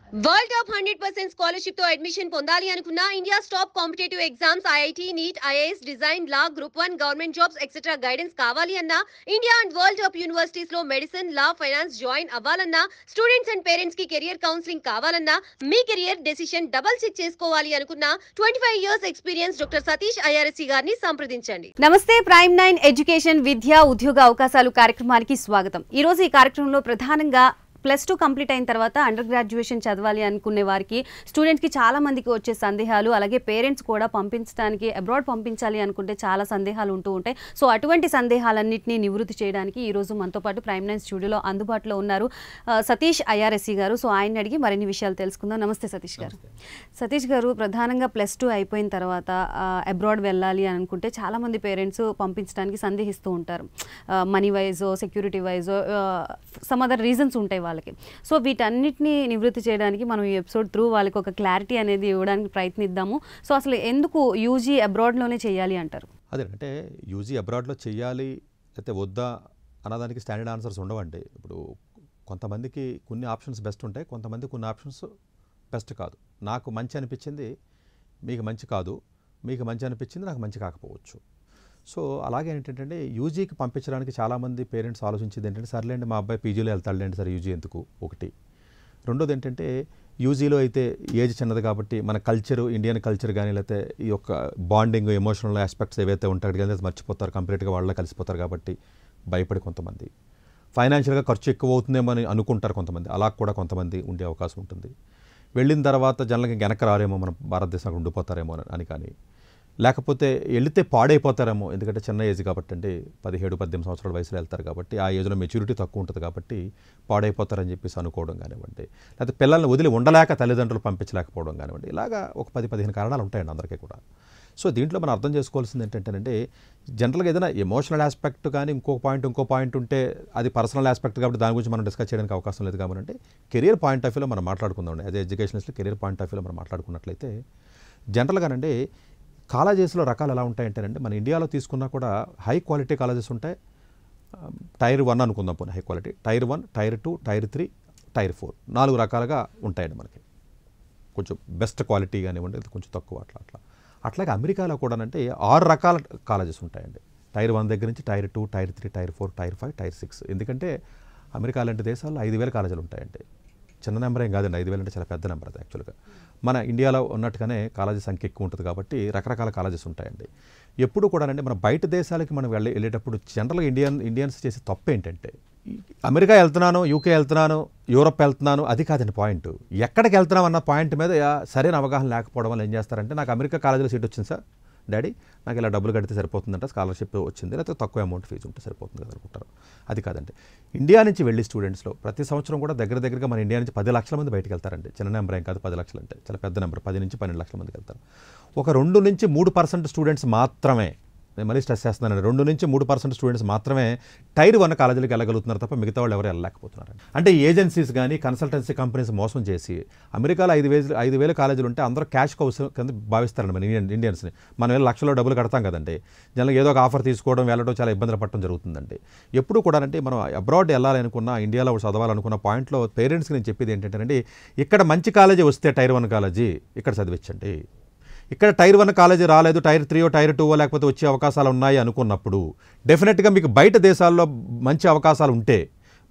World top 100% scholarship తో admission పొందాలి అనుకున్న India's top competitive exams IIT NEET IAS design law group 1 government jobs etcetera guidance కావాలి అన్న India and world top universities లో medicine law finance join అవ్వాలన్నా students and parents కి career counselling కావాలన్నా మీ కెరియర్ డెసిషన్ డబుల్ చెక్ చేసుకోవాలి అనుకున్న 25 years experience doctor Satish IRSC గారిని సంప్రదించండి. నమస్తే ప్రైమ్ 9 ఎడ్యుకేషన్ విద్యా ఉద్యోగ అవకాశాలు కార్యక్రమానికి స్వాగతం. ఈ రోజు ఈ కార్యక్రమంలో ప్రధానంగా +2 కంప్లీట్ అయిన తర్వాత అండర్ గ్రాడ్యుయేషన్ చదవాలి అనుకునే వారికి స్టూడెంట్స్కి చాలా మందికి వచ్చే సందేహాలు, అలాగే పేరెంట్స్ కూడా పంపించడానికి అబ్రాడ్ పంపించాలి అనుకుంటే చాలా సందేహాలు ఉంటూ ఉంటాయి. సో అటువంటి సందేహాలన్నింటినీ నివృత్తి చేయడానికి ఈరోజు మనతో పాటు ప్రైమ్ 9 స్టూడియోలో అందుబాటులో ఉన్నారు సతీష్ ఐఆర్ఎస్సి గారు. సో ఆయన అడిగి మరిన్ని విషయాలు తెలుసుకుందాం. నమస్తే సతీష్ గారు. సతీష్ గారు, ప్రధానంగా +2 అయిపోయిన తర్వాత అబ్రాడ్ వెళ్ళాలి అనుకుంటే చాలామంది పేరెంట్స్ పంపించడానికి సందేహిస్తూ ఉంటారు. మనీ వైజో, సెక్యూరిటీ వైజో, సమ్ అదర్ రీజన్స్ ఉంటాయి వాళ్ళకి. సో వీటన్నిటిని నివృత్తి చేయడానికి మనం ఈ ఎపిసోడ్ త్రూ వాళ్ళకి ఒక క్లారిటీ అనేది ఇవ్వడానికి ప్రయత్నిద్దాము. సో అసలు ఎందుకు యూజీ అబ్రాడ్లోనే చేయాలి అంటారు? అదే అంటే యూజీ అబ్రాడ్లో చేయాలి అయితే వద్దా అన్నదానికి స్టాండర్డ్ ఆన్సర్స్ ఉండవండి. ఇప్పుడు కొంతమందికి కొన్ని ఆప్షన్స్ బెస్ట్ ఉంటాయి, కొంతమంది కొన్ని ఆప్షన్స్ బెస్ట్ కాదు. నాకు మంచి అనిపించింది మీకు మంచి కాదు, మీకు మంచి అనిపించింది నాకు మంచి కాకపోవచ్చు. సో అలాగే ఏంటంటే యూజీకి పంపించడానికి చాలామంది పేరెంట్స్ ఆలోచించేది ఏంటంటే, సర్లేండి మా అబ్బాయి పీజీలో వెళ్తాడులేండి సార్, యూజీ ఎందుకు ఒకటి. రెండోది ఏంటంటే యూజీలో అయితే ఏజ్ చిన్నది కాబట్టి మన కల్చరు, ఇండియన్ కల్చర్ కానీ లేకపోతే ఈ యొక్క బాండింగ్, ఎమోషనల్ ఆస్పెక్ట్స్ ఏవైతే ఉంటాయో కానీ మర్చిపోతారు, కంప్లీట్గా వాళ్ళ కలిసిపోతారు కాబట్టి భయపడి కొంతమంది. ఫైనాన్షియల్గా ఖర్చు ఎక్కువ అవుతుందేమో అని అనుకుంటారు కొంతమంది, అలా కూడా కొంతమంది ఉండే అవకాశం ఉంటుంది. వెళ్ళిన తర్వాత జనరల్గా వెనక్కి రారేమో, మన భారతదేశంలో ఉండిపోతారేమో అని కానీ, లేకపోతే వెళితే పాడైపోతారేమో, ఎందుకంటే చిన్న ఏజ్ కాబట్టి అండి, 17-18 సంవత్సరాల వయసులో వెళ్తారు కాబట్టి ఆ ఏజ్లో మెచ్యూరిటీ తక్కువ ఉంటుంది కాబట్టి పాడైపోతారని చెప్పేసి అనుకోవడం కానివ్వండి, లేకపోతే పిల్లల్ని వదిలి ఉండలేక తల్లిదండ్రులు పంపించలేకపోవడం కానివ్వండి, ఇలాగా ఒక 10-15 కారణాలు ఉంటాయండి అందరికీ కూడా. సో దీంట్లో మనం అర్థం చేసుకోవాల్సింది ఏంటంటే, జనరల్గా ఏదైనా ఎమోషనల్ ఆస్పెక్ట్ కానీ ఇంకో పాయింట్ ఉంటే అది పర్సనల్ ఆస్పెక్ట్ కాబట్టి దాని గురించి మనం డిస్కస్ చేయడానికి అవకాశం లేదు. కాబట్టి కెరియర్ పాయింట్ ఆఫ్ వ్యూలో మనం మాట్లాడుకుందాం. As educationist career point of వ్యూలో మనం మాట్లాడుకున్నట్లయితే జనరల్గానండి కాలేజెస్లో రకాలు ఎలా ఉంటాయంటేనండి, మన ఇండియాలో తీసుకున్నా కూడా హై క్వాలిటీ కాలేజెస్ ఉంటాయి. టైర్ 1 అనుకుందాం పోనీ, high quality tier 1, tier 2, tier 3, tier 4 4 రకాలుగా ఉంటాయండి మనకి. కొంచెం బెస్ట్ క్వాలిటీ కానివ్వండి, కొంచెం తక్కువ అట్లా. అట్లాగే అమెరికాలో కూడా అంటే 6 రకాల కాలేజెస్ ఉంటాయండి. టైర్ 1 దగ్గర నుంచి tier 2, tier 3, tier 4, tier 5, tier 6. ఎందుకంటే అమెరికా లాంటి దేశాల్లో 5,000 కాలేజీలు ఉంటాయండి. చిన్న నెంబర్ ఏం కాదండి, 5,000 అంటే చాలా పెద్ద నెంబర్ అది యాక్చువల్గా. మన ఇండియాలో ఉన్నట్టుగానే కాలేజీ సంఖ్య ఎక్కువ ఉంటుంది కాబట్టి రకరకాల కాలేజెస్ ఉంటాయండి. ఎప్పుడు కూడా అండి మన బయట దేశాలకి మనం వెళ్ళేటప్పుడు జనరల్గా ఇండియన్స్ చేసే తప్పు ఏంటంటే, అమెరికా వెళ్తున్నాను, యూకే వెళ్తున్నాను, యూరోప్ వెళ్తున్నాను అది కాదండి పాయింట్. ఎక్కడికి వెళ్తున్నాం అన్న పాయింట్ మీద సరైన అవగాహన లేకపోవడం వల్ల ఏం చేస్తారంటే, నాకు అమెరికా కాలేజీలో సీట్ వచ్చింది సార్ డాడీ, నాకు ఇలా డబ్బులు కడితే సరిపోతుందంట, స్కాలర్షిప్ వచ్చింది, లేకపోతే తక్కువ అమౌంట్ ఫీజు ఉంటే సరిపోతుంది కదా అనుకుంటారు. అది కాదండి. ఇండియా నుంచి వెళ్ళి స్టూడెంట్స్లో ప్రతి సంవత్సరం కూడా దగ్గరగా మన ఇండియా నుంచి 10 లక్షల మంది బయటకు వెళ్తారండి. చిన్న నెంబర్ ఏం కాదు, 10 లక్షలు అంటే చాలా పెద్ద నెంబర్. 10 నుంచి 12 లక్షల మందికి వెళ్తారు. ఒక 2-3% స్టూడెంట్స్ మాత్రమే, నేను మళ్ళీ స్ట్రెస్ చేస్తున్నానండి, 2-3% స్టూడెంట్స్ మాత్రమే టైర్ 1 కాలేజీలకు వెళ్ళగలుగుతున్నారు తప్ప మిగతా వాళ్ళు ఎవరు వెళ్ళలేకపోతున్నారు. అంటే ఏజెన్సీస్ కానీ కన్సల్టెన్సీ కంపెనీస్ మోసం చేసి అమెరికాలో 5,000 కాలేజీలు ఉంటే అందరూ క్యాష్ కౌస్ కింద భావిస్తారండి మన ఇండియన్స్ని. మనం వెళ్ళి లక్షల్లో డబ్బులు కడతాం కదండి, జనరల్గా ఏదో ఒక ఆఫర్ తీసుకోవడం, వెళ్ళడం చాలా ఇబ్బందులు పడటం జరుగుతుందండి. ఎప్పుడు కూడా అంటే మనం అబ్రాడ్ వెళ్ళాలనుకున్న, ఇండియాలో చదవాలనుకున్న పాయింట్లో పేరెంట్స్కి నేను చెప్పేది ఏంటంటే, ఇక్కడ మంచి కాలేజీ వస్తే టైర్ 1 కాలేజీ ఇక్కడ చదివించండి. ఇక్కడ టైర్ 1 కాలేజీ రాలేదు, టైర్ 3, టైర్ 2 లేకపోతే వచ్చే అవకాశాలు ఉన్నాయి అనుకున్నప్పుడు డెఫినెట్గా మీకు బయట దేశాల్లో మంచి అవకాశాలు ఉంటే,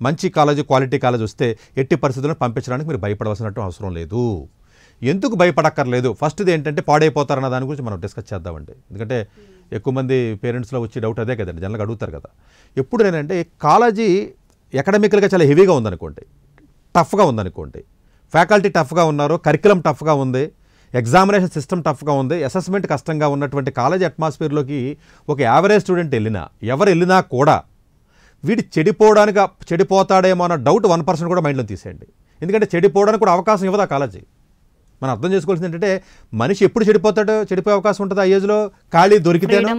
మంచి కాలేజీ, క్వాలిటీ కాలేజీ వస్తే ఎట్టి పరిస్థితుల్లో పంపించడానికి మీరు భయపడవలసినట్టు అవసరం లేదు. ఎందుకు భయపడక్కర్లేదు? ఫస్ట్ది ఏంటంటే పాడైపోతారన్న దాని గురించి మనం డిస్కస్ చేద్దామండి. ఎందుకంటే ఎక్కువ మంది పేరెంట్స్లో వచ్చే డౌట్ అదే కదండి, జనరల్గా అడుగుతారు కదా. ఎప్పుడు నేనంటే కాలేజీ ఎకడమికల్గా చాలా హెవీగా ఉందనుకోండి, టఫ్గా ఉందనుకోండి, ఫ్యాకల్టీ టఫ్గా ఉన్నారు, కరికులం టఫ్గా ఉంది, ఎగ్జామినేషన్ సిస్టమ్ టఫ్గా ఉంది, అసెస్మెంట్ కష్టంగా ఉన్నటువంటి కాలేజ్ అట్మాస్ఫియర్లోకి ఒక యావరేజ్ స్టూడెంట్ ఎవరు వెళ్ళినా కూడా వీడు చెడిపోతాడేమో అన్న డౌట్ 1% కూడా మైండ్లో తీసేయండి. ఎందుకంటే చెడిపోవడానికి కూడా అవకాశం ఇవ్వదు ఆ కాలేజీ. మనం అర్థం చేసుకోవాల్సింది ఏంటంటే, మనిషి ఎప్పుడు చెడిపోయే అవకాశం ఉంటుంది ఆ ఏజ్లో. ఖాళీ దొరికితేను,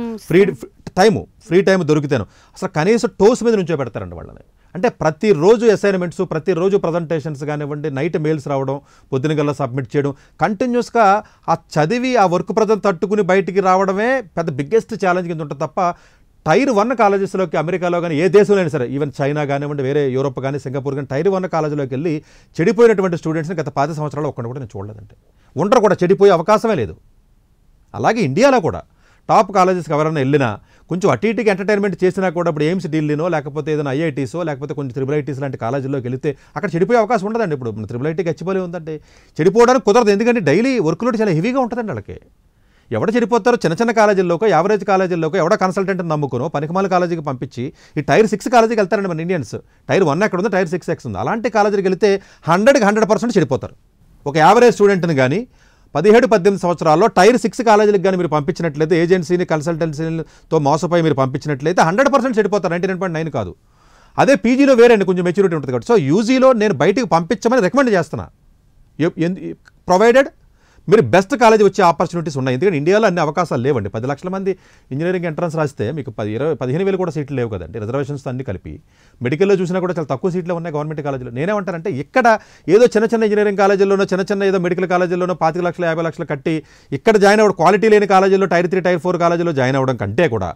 ఫ్రీ టైం దొరికితేను అసలు కనీసం టోస్ మీద నుంచో పెడతారండి వాళ్ళని. అంటే ప్రతిరోజు అసైన్మెంట్స్, ప్రతిరోజు ప్రజెంటేషన్స్ కానివ్వండి, నైట్ మెయిల్స్ రావడం, పొద్దున గల్లా సబ్మిట్ చేయడం, కంటిన్యూస్గా ఆ చదివి ఆ వర్క్ ప్రెజర్ తట్టుకుని బయటికి రావడమే పెద్ద బిగ్గెస్ట్ ఛాలెంజ్ కింద ఉంటుంది తప్ప టైర్ 1 కాలేజెస్లోకి అమెరికాలో కానీ ఏ దేశంలో అయినా సరే, ఈవెన్ చైనా కానివ్వండి, వేరే యూరోప్ కానీ, సింగపూర్ కానీ, టైర్ 1 కాలేజీలోకి వెళ్ళి చెడిపోయినటువంటి స్టూడెంట్స్ని గత 10 సంవత్సరాలు ఒక్కటి కూడా నేను చూడలేదంటే. ఉండరు కూడా, చెడిపోయే అవకాశమే లేదు. అలాగే ఇండియాలో కూడా టాప్ కాలేజెస్కి ఎవరైనా వెళ్ళినా కొంచెం అటు ఇటుకి ఎంటర్టైన్మెంట్ చేసినా కూడా ఇప్పుడు ఎయిమ్స్ ఢిల్లీనో లేకపోతే ఏదైనా ఐఐటీసో లేకపోతే కొంచెం త్రిబుల్ ఐటీస్ లాంటి కాలేజీలోకి వెళితే అక్కడ చెడిపోయే అవకాశం ఉండదండి. ఇప్పుడు మన త్రిబుల్ ఐటీకి గచ్చిపోలే ఉందంటే చెడిపోవడానికి కుదరదు, ఎందుకంటే డైలీ వర్క్ లోడ్ చాలా హెవీగా ఉంటుందండి వాళ్ళకి. ఎవడ చెడిపోతారో చిన్న చిన్న కాలేజీల్లోకో, యావరేజ్ కాలేజీల్లోకో, ఎవడ కన్సల్టెంట్ నమ్ముకునో పనికిమాల కాలేజీకి పంపించి ఈ టైర్ 6 కాలేజీకి వెళ్తారండి మన ఇండియన్స్. టైర్ 1 ఎక్కడ ఉంది, టైర్ 6 ఉంది. అలాంటి కాలేజీకి వెళితే 100% చెడిపోతారు. ఒక యావరేజ్ స్టూడెంట్ని కానీ 17-18 సంవత్సరాల్లో టైర్ 6 కాలేజీలకు కానీ మీరు పంపించినట్లయితే, ఏజెన్సీని కన్సల్టెన్సీతో మోసపోయి మీరు పంపించినట్లయితే 100% చెడిపోతారు, 99.9 కాదు. అదే పీజీలో వేరే అండి, కొంచెం మెచ్యూరిటీ ఉంటుంది కాబట్టి. సో యూజీలో నేను బయటికి పంపించమని రికమెండ్ చేస్తున్నా, ప్రొవైడెడ్ మీరు బెస్ట్ కాలేజీ వచ్చే ఆపర్చునిటీస్ ఉన్నాయి. ఎందుకంటే ఇండియాలో అన్ని అవకాశాలు లేవండి. 10 లక్షల మంది ఇంజనీరింగ్ ఎంట్రన్స్ రాస్తే మీకు 15,000 కూడా సీట్లు లేవు కదండి, రిజర్వేషన్స్ అన్ని కలిపి. మెడికల్లో చూసినా కూడా చాలా తక్కువ సీట్లు ఉన్నాయి గవర్నమెంట్ కాలేజీలో. నేనేమంటానంటే ఇక్కడ ఏదో చిన్న చిన్న ఇంజనీరింగ్ కాలేజీల్లోనో, చిన్న చిన్న ఏదో మెడికల్ కాలేజీల్లోనో 25 లక్షలు 50 లక్షలు కట్టి ఇక్కడ జాయిన్ అవ్వడం, క్వాలిటీ లేని కాలేజీల్లో టైర్ 3 టైర్ 4 కాలేజీలో జాయిన్ అవ్వడం కంటే కూడా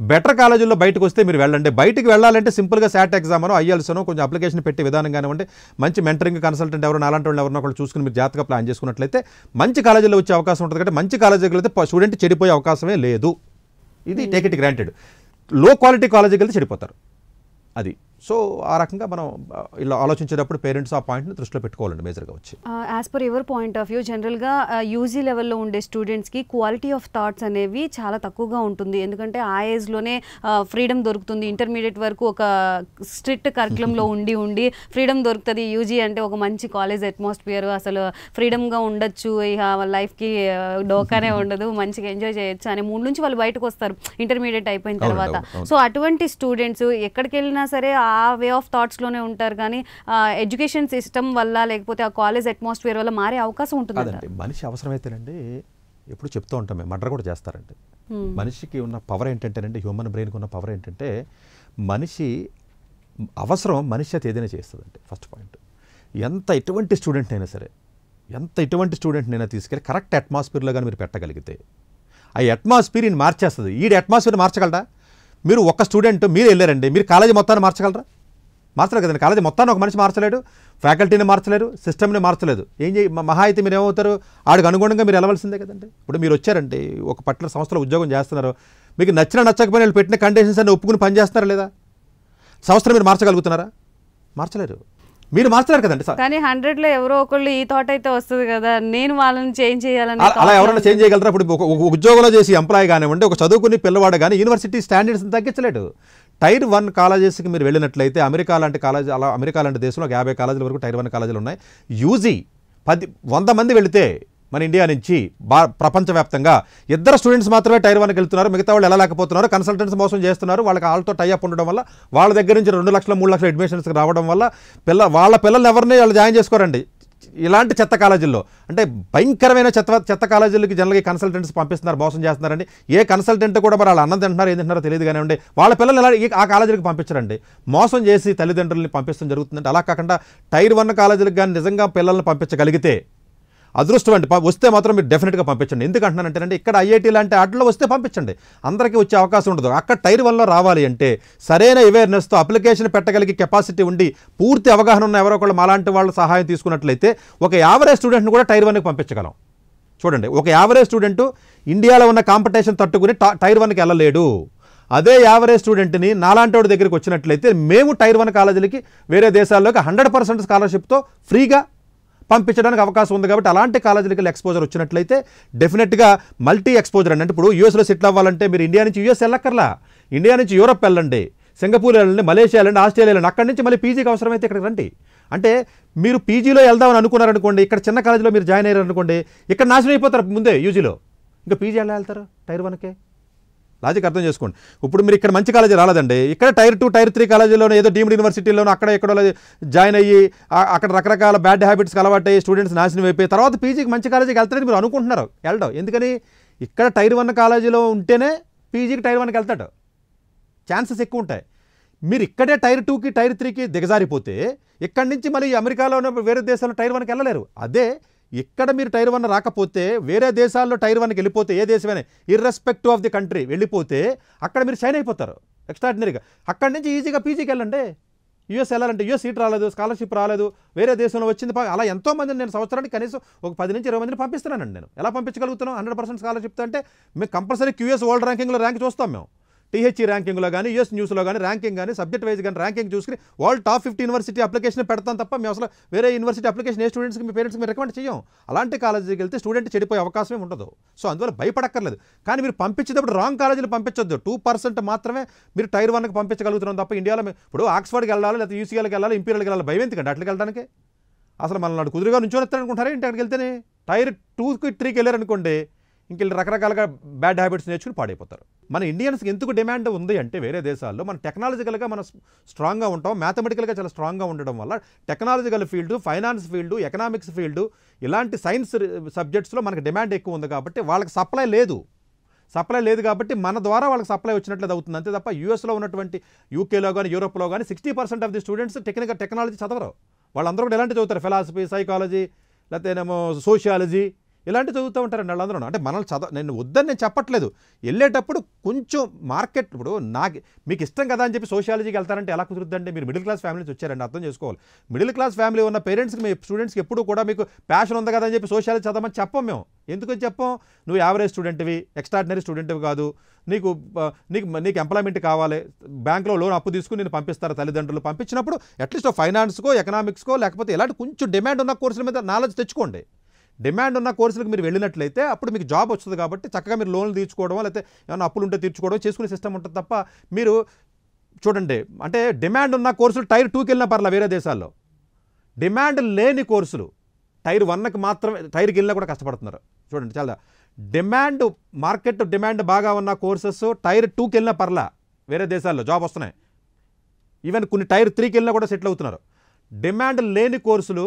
బెటర్ కాలేజీల్లో బయటకు వస్తే మీరు వెళ్ళండి. బయటికి వెళ్ళాలంటే సింపుల్గా శాట్ ఎగ్జామనో ఐఎల్సనో కొంచెం అప్లికేషన్ పెట్టి విధానం కానివ్వండి, మంచి మెంటరింగ్ కన్సల్టెంట్ ఎవరైనా అలాంటి వాళ్ళు ఎవరైనా ఒకళ్ళు చూసుకుని మీరు జాగ్రత్తగా ప్లాన్ చేసుకున్నట్లయితే మంచి కాలేజీలో వచ్చే అవకాశం ఉంటుంది. కాబట్టి మంచి కాలేజీకి వెళ్తే స్టూడెంట్ చెడిపోయే అవకాశమే లేదు. ఇది టేక్ ఇట్ గ్రాంటెడ్. లో క్వాలిటీ కాలేజీకి వెళ్తే చెడిపోతారు అది. సో ఆ రకంగా మనం ఇలా ఆలోచించేటప్పుడు పేరెంట్స్ ఆ పాయింట్ని దృష్టిలో పెట్టుకోవాలండి మేజర్గా వచ్చి. As per your point of view, జనరల్గా యూజీ లెవెల్లో ఉండే స్టూడెంట్స్కి క్వాలిటీ ఆఫ్ థాట్స్ అనేవి చాలా తక్కువగా ఉంటుంది. ఎందుకంటే ఆ ఏజ్లోనే ఫ్రీడమ్ దొరుకుతుంది. ఇంటర్మీడియట్ వరకు ఒక స్ట్రిక్ట్ కరికులంలో ఉండి ఫ్రీడమ్ దొరుకుతుంది. యూజీ అంటే ఒక మంచి కాలేజ్ అట్మాస్ఫియర్, అసలు ఫ్రీడమ్గా ఉండొచ్చు, ఇక లైఫ్కి డోకానే ఉండదు, మంచిగా ఎంజాయ్ చేయొచ్చు అనే మూడు నుంచి వాళ్ళు బయటకు వస్తారు ఇంటర్మీడియట్ అయిపోయిన తర్వాత. సో అటువంటి స్టూడెంట్స్ ఎక్కడికి వెళ్ళినా సరే ఆ వే ఆఫ్ థాట్స్లోనే ఉంటారు. కానీ ఎడ్యుకేషన్ సిస్టమ్ వల్ల లేకపోతే ఆ కాలేజ్ అట్మాస్ఫియర్ వల్ల మారే అవకాశం ఉంటుంది. మనిషి అవసరమైతేనండి ఎప్పుడు చెప్తూ ఉంటాం మేము, మర్డర్ కూడా చేస్తారండి. మనిషికి ఉన్న పవర్ ఏంటంటేనండి, హ్యూమన్ బ్రెయిన్కి ఉన్న పవర్ ఏంటంటే మనిషి అవసరం మనిషి అయితే ఏదైనా చేస్తుందండి. ఫస్ట్ పాయింట్, ఎటువంటి స్టూడెంట్ అయినా సరే, ఎటువంటి స్టూడెంట్నైనా తీసుకెళ్ళి కరెక్ట్ అట్మాస్ఫియర్లో కానీ మీరు పెట్టగలిగితే ఆ అట్మాస్ఫియర్ని మార్చేస్తుంది. ఈ అట్మాస్ఫియర్ మార్చగలరా? మీరు ఒక స్టూడెంట్ మీరు వెళ్ళారండి, మీరు కాలేజీ మొత్తాన్ని మార్చగలరా? మార్చలేరు కదండి. కాలేజీ మొత్తాన్ని ఒక మనిషి మార్చలేడు, ఫ్యాకల్టీని మార్చలేరు, సిస్టమ్ని మార్చలేదు. మహా అయితే మీరు ఏమవుతారు, ఆడికి అనుగుణంగా మీరు వెళ్ళవలసిందే కదండి. ఇప్పుడు మీరు వచ్చారండి, ఒక పర్టికులర్ సంస్థలో ఉద్యోగం చేస్తున్నారు, మీకు నచ్చకపోయినా వీళ్ళు పెట్టిన కండిషన్స్ అన్ని ఒప్పుకుని పనిచేస్తున్నారా లేదా? సంస్థను మీరు మార్చగలుగుతున్నారా? మార్చలేరు. మీరు మార్చలేరు కదండి. కానీ 100లో ఎవరో ఒకళ్ళు ఈ థాట్ అయితే వస్తుంది కదా, నేను వాళ్ళని చేంజ్ చేయాలని. అలా ఎవరైనా చేంజ్ చేయగలరా? ఇప్పుడు ఒక ఉద్యోగంలో చేసి ఎంప్లాయ్ కానివ్వండి, ఒక చదువుకుని పిల్లవాడు కానీ యూనివర్సిటీ స్టాండర్డ్స్ తగ్గించలేడు. టైర్ 1 కాలేజెస్కి మీరు వెళ్ళినట్లయితే అమెరికా లాంటి కాలేజ్, అలా అమెరికా లాంటి దేశంలో 50 కాలేజీల వరకు టైర్ 1 కాలేజీలు ఉన్నాయి. యూజీ 100 మంది వెళితే మన ఇండియా నుంచి ప్రపంచవ్యాప్తంగా 2 స్టూడెంట్స్ మాత్రమే టైర్ 1కి వెళ్తున్నారు, మిగతా వాళ్ళు ఎలా లేకపోతున్నారు. కన్సల్టెంట్స్ మోసం చేస్తున్నారు. వాళ్ళకి వాళ్ళతో టైఅప్ ఉండడం వల్ల వాళ్ళ దగ్గర నుంచి 2 లక్షలు 3 లక్షల అడ్మిషన్స్కి రావడం వల్ల వాళ్ళ పిల్లలు ఎవరిని వాళ్ళు జాయిన్ చేసుకోరండి ఇలాంటి చెత్త కాలేజీల్లో. అంటే భయంకరమైన చెత్త కాలేజీలకి జనరల్గా కన్సల్టెంట్స్ పంపిస్తున్నారు, మోసం చేస్తున్నారండి. ఏ కన్సల్టెంట్ కూడా మరి వాళ్ళు అన్నం తింటున్నారు, ఏం తింటున్నారో తెలియదు కానివ్వండి, వాళ్ళ పిల్లలు ఎలా ఆ కాలేజీలకు పంపించరండి, మోసం చేసి తల్లిదండ్రులని పంపించడం జరుగుతుందంటే. అలా కాకుండా టైర్ 1 కాలేజీలకు కానీ నిజంగా పిల్లల్ని పంపించగలిగితే అదృష్టం అండి. వస్తే మాత్రం మీరు డెఫినెట్గా పంపించండి. ఎందుకంటున్నానంటేనండి, ఇక్కడ ఐఐటీ లాంటి వాటిలో వస్తే పంపించండి, అందరికీ వచ్చే అవకాశం ఉండదు. అక్కడ టైర్ 1లో రావాలి అంటే సరైన అవేర్నెస్తో అప్లికేషన్ పెట్టగలిగే కెపాసిటీ ఉండి పూర్తి అవగాహన ఉన్న ఎవరో ఒకళ్ళు మాలాంటి వాళ్ళ సహాయం తీసుకున్నట్లయితే ఒక యావరేజ్ స్టూడెంట్ని కూడా టైర్ 1కి పంపించగలం. చూడండి, ఒక యావరేజ్ స్టూడెంట్ ఇండియాలో ఉన్న కాంపిటీషన్ తట్టుకుని టైర్ 1కి వెళ్ళలేడు. అదే యావరేజ్ స్టూడెంట్ని నాలాంటి వాడి దగ్గరికి వచ్చినట్లయితే మేము టైర్ 1 కాలేజీలకి వేరే దేశాల్లోకి 100% స్కాలర్షిప్తో ఫ్రీగా పంపించడానికి అవకాశం ఉంది. కాబట్టి అలాంటి కాలేజీలకి ఎక్స్పోజర్ వచ్చినట్లయితే డెఫినెట్గా మల్టీ ఎక్స్పోజర్ అండి. అంటే ఇప్పుడు యూఎస్లో సెటిల్ అవ్వాలంటే మీరు ఇండియా నుంచి యూఎస్ వెళ్ళక్కర్లా, ఇండియా నుంచి యూరోప్ వెళ్ళండి, సింగపూర్ వెళ్ళండి, మలేషియా వెళ్ళండి, ఆస్ట్రేలియా వెళ్ళండి, అక్కడి నుంచి మళ్ళీ పీజీకి అవసరమైతే ఇక్కడికి రండి. అంటే మీరు పీజీలో వెళ్దామని అనుకున్నారనుకోండి, ఇక్కడ చిన్న కాలేజీలో మీరు జాయిన్ అయ్యారు అనుకోండి, ఇక్కడ నాశనం అయిపోతారు ముందే యూజీలో, ఇంకా పీజీ ఎలా వెళ్తారు టైర్ 1కే? లాజిక్ అర్థం చేసుకోండి. ఇప్పుడు మీరు ఇక్కడ మంచి కాలేజీ రాలేదండి, ఇక్కడ టైర్ 2 టైర్ 3 కాలేజీలోనో ఏదో డీమ్డ్ యూనివర్సిటీలోనో అక్కడ ఎక్కడో జాయిన్ అయ్యి అక్కడ రకరకాల బ్యాడ్ హ్యాబిట్స్కి అలవాటు అయ్యి స్టూడెంట్స్ నాశనం అయిపోయి తర్వాత పీజీకి మంచి కాలేజీకి వెళ్తారని మీరు అనుకుంటున్నారు. వెళ్ళడం ఎందుకని? ఇక్కడ టైర్ 1 కాలేజీలో ఉంటేనే పీజీకి టైర్ 1కి వెళ్తాడు, ఛాన్సెస్ ఎక్కువ ఉంటాయి. మీరు ఇక్కడే టైర్ 2కి టైర్ 3కి దిగజారిపోతే ఇక్కడి నుంచి మళ్ళీ అమెరికాలోనో వేరే దేశాల్లో టైర్ 1కి వెళ్ళలేరు. అదే ఇక్కడ మీరు టైర్ 1 రాకపోతే వేరే దేశాల్లో టైర్ 1కి వెళ్ళిపోతే ఏ దేశమైనా ఇర్రెస్పెక్టివ్ ఆఫ్ ది కంట్రీ వెళ్ళిపోతే అక్కడ మీరు షైన్ అయిపోతారు ఎక్స్ట్రాడినరీగా. అక్కడి నుంచి ఈజీగా పీజీకి వెళ్ళండి. యూఎస్ వెళ్ళాలంటే యూఎస్ సీట్ రాలేదు, స్కాలర్షిప్ రాలేదు, వేరే దేశంలో వచ్చింది. అలా ఎంతోమంది నేను సంవత్సరానికి కనీసం ఒక 10 నుంచి 20 మందిని పంపిస్తున్నానండి. నేను ఎలా పంపించగలుగుతున్నాను? 100% స్కాలర్షిప్ అంటే మేము కంపల్సరీ క్యూఎస్ వరల్డ్ ర్యాంకింగ్లో ర్యాంక్ చూస్తాం. మేము టీహెచ్ఈ ర్యాంకింగ్లో కానీ యూఎస్ న్యూస్లో కానీ ర్యాంకింగ్ కానీ సబ్జెక్ట్ వైజ్ కానీ ర్యాంకింగ్ చూసుకుని వరల్డ్ టాప్ 50 యూనివర్సిటీ అప్లికేషన్ పెడతాం తప్ప మేము అసలు వేరే యూనివర్సిటీ అప్లికేషన్ ఏ స్టూడెంట్స్కి మీ పేరెంట్స్కి మేము రికమెండ్ చేయం. అలాంటి కాలేజీకి వెళ్తే స్టూడెంట్ చెడిపోయే అవకాశమే ఉండదు. సో అందువల్ల భయపడక్కర్లేదు. కానీ మీరు పంపించేటప్పుడు రాంగ్ కాలేజీలు పంపించొద్దు. 2% మాత్రమే మీరు టైర్ 1కి పంపించగలుగుతున్నాం తప్ప ఇండియాలో ఇప్పుడు ఆక్స్ఫర్డ్కి వెళ్ళాలి, లేకపోతే యూసీఎల్కి వెళ్ళాలి, ఇంపీరియల్కి వెళ్ళాలి, భయం ఎందుకంటే అట్లకి వెళ్ళడానికి అసలు మన నాడు కుదురుగా నుంచో అనుకుంటారా ఇంటి అక్కడికి వెళ్తేనే. టైర్ 2కి 3కి వెళ్ళారనుకోండి ఇంక రకరకాలుగా బ్యాడ్ హ్యాబిట్స్ నేర్చుకుని పాడైపోతారు. మన ఇండియన్స్కి ఎందుకు డిమాండ్ ఉంది అంటే వేరే దేశాల్లో మనం టెక్నాలజికల్గా మనం స్ట్రాంగ్గా ఉంటాం, మ్యాథమెటికల్గా చాలా స్ట్రాంగ్గా ఉండడం వల్ల technological field, finance field, economics field ఇలాంటి సైన్స్ సబ్జెక్ట్స్లో మనకు డిమాండ్ ఎక్కువ ఉంది కాబట్టి వాళ్ళకి సప్లై లేదు కాబట్టి మన ద్వారా వాళ్ళకి సప్లై వచ్చినట్లయితే అవుతుంది. అంతే తప్ప యూఎస్లో ఉన్నటువంటి యూకేలో కానీ యూరోప్లో కానీ 60% ఆఫ్ ది స్టూడెంట్స్ టెక్నాలజీ చదవరు. వాళ్ళందరూ కూడా ఎలాంటి చదువుతారు? ఫిలాసఫీ, సైకాలజీ, లేకపోతేనేమో సోషియాలజీ ఇలాంటి చదువుతూ ఉంటారండి వాళ్ళందరూ. అంటే మనల్ని నేను వద్దని నేను చెప్పట్లేదు. వెళ్ళేటప్పుడు కొంచెం మార్కెట్ ఇప్పుడు మీకు ఇష్టం కదా అని చెప్పి సోషియాలజీకి వెళ్తారంటే ఎలా కుదురుద్దండి? మీరు మిడిల్ క్లాస్ ఫ్యామిలీ నుంచి వచ్చారండి, అర్థం చేసుకోవాలి. మిడిల్ క్లాస్ ఫ్యామిలీ ఉన్న పేరెంట్స్కి మీ స్టూడెంట్స్కి ఎప్పుడు కూడా మీకు ప్యాషన్ ఉంది కదా అని చెప్పి సోషియాలజీ చదవమని చెప్పం మేము. ఎందుకని చెప్పం? నువ్వు యావరేజ్ స్టూడెంట్వి, ఎక్స్ట్రాడినరీ స్టూడెంట్వి కాదు, నీకు ఎంప్లాయ్మెంట్ కావాలి, బ్యాంక్లో లోన్ అప్పు తీసుకుని నేను పంపిస్తారు తల్లిదండ్రులు. పంపించినప్పుడు అట్లీస్ట్ ఫైనాన్స్కో, ఎకనామిక్స్కో లేకపోతే ఎలాంటి కొంచెం డిమాండ్ ఉన్న కోర్సుల మీద నాలెడ్జ్ తెచ్చుకోండి. డిమాండ్ ఉన్న కోర్సులకు మీరు వెళ్ళినట్లయితే అప్పుడు మీకు జాబ్ వస్తుంది కాబట్టి చక్కగా మీరు లోన్లు తీర్చుకోవడం, లేకపోతే ఏమైనా అప్పులు ఉంటే తీర్చుకోవడం చేసుకునే సిస్టమ్ ఉంటుంది తప్ప మీరు చూడండి అంటే డిమాండ్ ఉన్న కోర్సులు టైర్ 2కి వెళ్ళినా పర్లేదు. వేరే దేశాల్లో డిమాండ్ లేని కోర్సులు టైర్ 1కి మాత్రమే, టైర్కి వెళ్ళినా కూడా కష్టపడుతున్నారు. చూడండి చాలా మార్కెట్ డిమాండ్ బాగా ఉన్న కోర్సెస్ టైర్ 2కి వెళ్ళినా పర్లా వేరే దేశాల్లో జాబ్ వస్తున్నాయి. ఈవెన్ కొన్ని టైర్ 3కి వెళ్ళినా కూడా సెటిల్ అవుతున్నారు. డిమాండ్ లేని కోర్సులు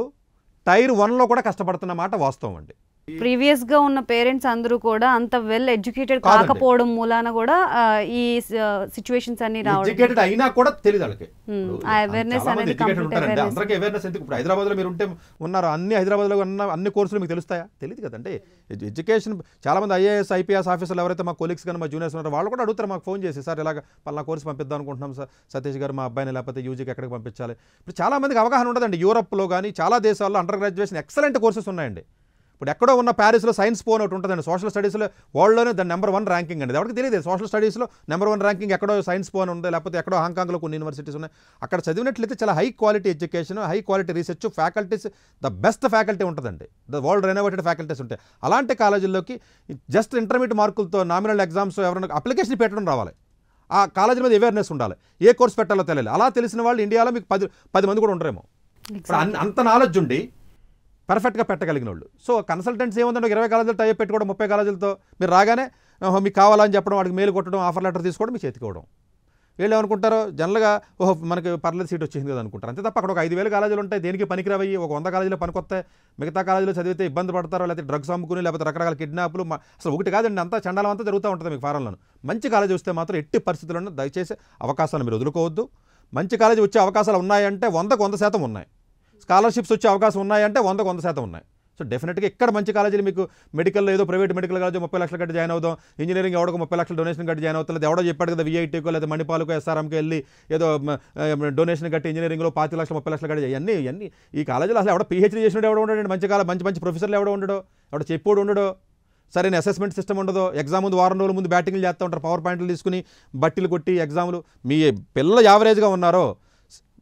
టైర్ 1లో కూడా కష్టపడుతున్న మాట వాస్తవం అండి. ప్రీవియస్ గా ఉన్న పేరెంట్స్ అందరూ కూడా అంత వెల్ ఎడ్యుకేటెడ్ కాకపోవడం మూలాన కూడా ఈ సిచువేషన్స్ అన్ని రావడం. ఎడ్యుకేటెడ్ అయినా కూడా తెలియదు వాళ్ళకి. ఆ అవేర్నెస్ అనేది అందరికీ అవేర్నెస్ ఎందుకు? ఇప్పుడు హైదరాబాద్లో మీరు ఉంటే ఉన్నారు, హైదరాబాద్లో ఉన్న అన్ని కోర్సులు మీకు తెలుస్తాయా? తెలియదు కదండి. ఎడ్యుకేషన్ చాలామంది ఐఏఎస్, ఐపీఎస్ ఆఫీసర్లు ఎవరైతే మా కొలీగ్స్ కానీ మా జూనియర్స్ ఉన్నారో వాళ్ళు కూడా అడుగుతారు మాకు ఫోన్ చేసి, సార్ ఇలాగ పలానా కోర్సు పంపిద్దాం అనుకుంటున్నాం సార్ సతీష్ గారు, మా అబ్బాయిని లేకపోతే యూజీకి ఎక్కడికి పంపించాలి. ఇప్పుడు చాలామందికి అవగాహన ఉండదండి. యూరోప్లో కానీ చాలా దేశాల్లో అండర్ గ్రాడ్యుయేషన్ ఎక్సలెంట్ కోర్సెస్ ఉన్నాయండి. ఇప్పుడు ఎక్కడో ఉన్న ప్యారిస్లో సైన్స్ పోన్ ఒకటి ఉంటుందండి, సోషల్ స్టడీస్లో వరల్డ్లోనే దాని నెంబర్ 1 ర్యాంకింగ్ అండి. ఎవరికి తెలియదు సోషల్ స్టడీస్లో నెంబర్ 1 ర్యాంకింగ్ ఎక్కడో సైన్స్ పోన్ ఉంది, లేకపోతే ఎక్కడో హాంకాంగ్లో కొన్ని యూనివర్సిటీస్ ఉన్నాయి. అక్కడ చదివినట్లయితే చాలా high quality education, high quality research, faculties the best faculty ఉంటుందండి, ద వరల్డ్ రెనోవేటెడ్ ఫ్యాకల్టీస్ ఉంటాయి. అలాంటి కాలేజీల్లోకి జస్ట్ ఇంటర్మీడియట్ మార్కులతో నామినల్ ఎగ్జామ్స్ ఎవరైనా అప్లికేషన్ పెట్టడం రావాలి. ఆ కాలేజీ మీద అవేర్నెస్ ఉండాలి, ఏ కోర్స్ పెట్టాలో తెలియాలి. అలా తెలిసిన వాళ్ళు ఇండియాలో మీకు 10 మంది కూడా ఉండరేమో. అంత నాలెడ్జ్ ఉండి పర్ఫెక్ట్గా పెట్టగలిగిన వాళ్ళు. సో కన్సల్టెంట్స్ ఏముందంటే 20 కాలేజీలు టైప్ పెట్టుకోవడం, 30 కాలేజీలతో మీరు రాగానే మీకు కావాలని చెప్పడం, వాడికి మెయిల్ కొట్టడం, ఆఫర్ లెటర్ తీసుకోవడం, మీకు చేతికోవడం. వీళ్ళు ఏమనుకుంటారో జనరల్గా మనకి పర్లేదు సీట్ వచ్చింది కదా అనుకుంటారు. అంతే తప్ప అక్కడ ఒక 5,000 కాలేజీలు ఉంటాయి, దేనికి పనికిరావయ్యి ఒక 100 కాలేజీలో పనికొస్తాయి. మిగతా కాలేజీలో చదివితే ఇబ్బంది పడతారో, లేకపోతే డ్రగ్స్ అమ్ముకుని, లేకపోతే రకరకాల కిడ్నాప్లు. అసలు ఒకటి కాదండి, అంతా చండాలం అంతా జరుగుతూ ఉంటుంది మీకు ఫారెన్లో. మంచి కాలేజీ వస్తే మాత్రం ఎట్టి పరిస్థితుల్లో దయచేసి అవకాశాలను మీరు వదులుకోవద్దు. మంచి కాలేజీ వచ్చే అవకాశాలు ఉన్నాయంటే 100కు 100% ఉన్నాయి. స్కాలర్షిప్స్ వచ్చే అవకాశం ఉన్నాయంటే 100కు 100% ఉన్నాయి. సో డెఫినెట్గా ఇక్కడ మంచి కాలేజీలు మీకు మెడికల్లో ఏదో ప్రైవేట్ మెడికల్ కాలేజ్ 30 లక్షలు కట్టి జాయిన్ అవుదాం, ఇంజనీరింగ్ ఎవడో 30 లక్షలు డొనేషన్ కట్టి జాయిన్ అవుతుంది. ఎవడో చెప్పాడు కదా VITకో లేదా మణిపాల్కో SRMకి వెళ్ళి ఏదో డొనేషన్ కట్టి ఇంజనీరింగ్లో 25 లక్షలు 30 లక్షలు కట్టి ఇవన్నీ ఈ కాలేజీలో అసలు ఎవడో PhD చేసినట్టు ఎవడో ఉండడు, మంచి ప్రొఫెసర్లు ఎవడో ఉండడో, ఎవడో చెప్పోడు ఉండడో, సరైన అసెస్మెంట్ సిస్టమ్ ఉండదు. ఎగ్జామ్ ముందు వారం రోజుల ముందు బ్యాటింగ్లు చేస్తూ ఉంటారు, పవర్ పాయింట్లు తీసుకుని బట్టీలు కొట్టి ఎగ్జాములు. మీ పిల్లలు యావరేజ్గా ఉన్నారో,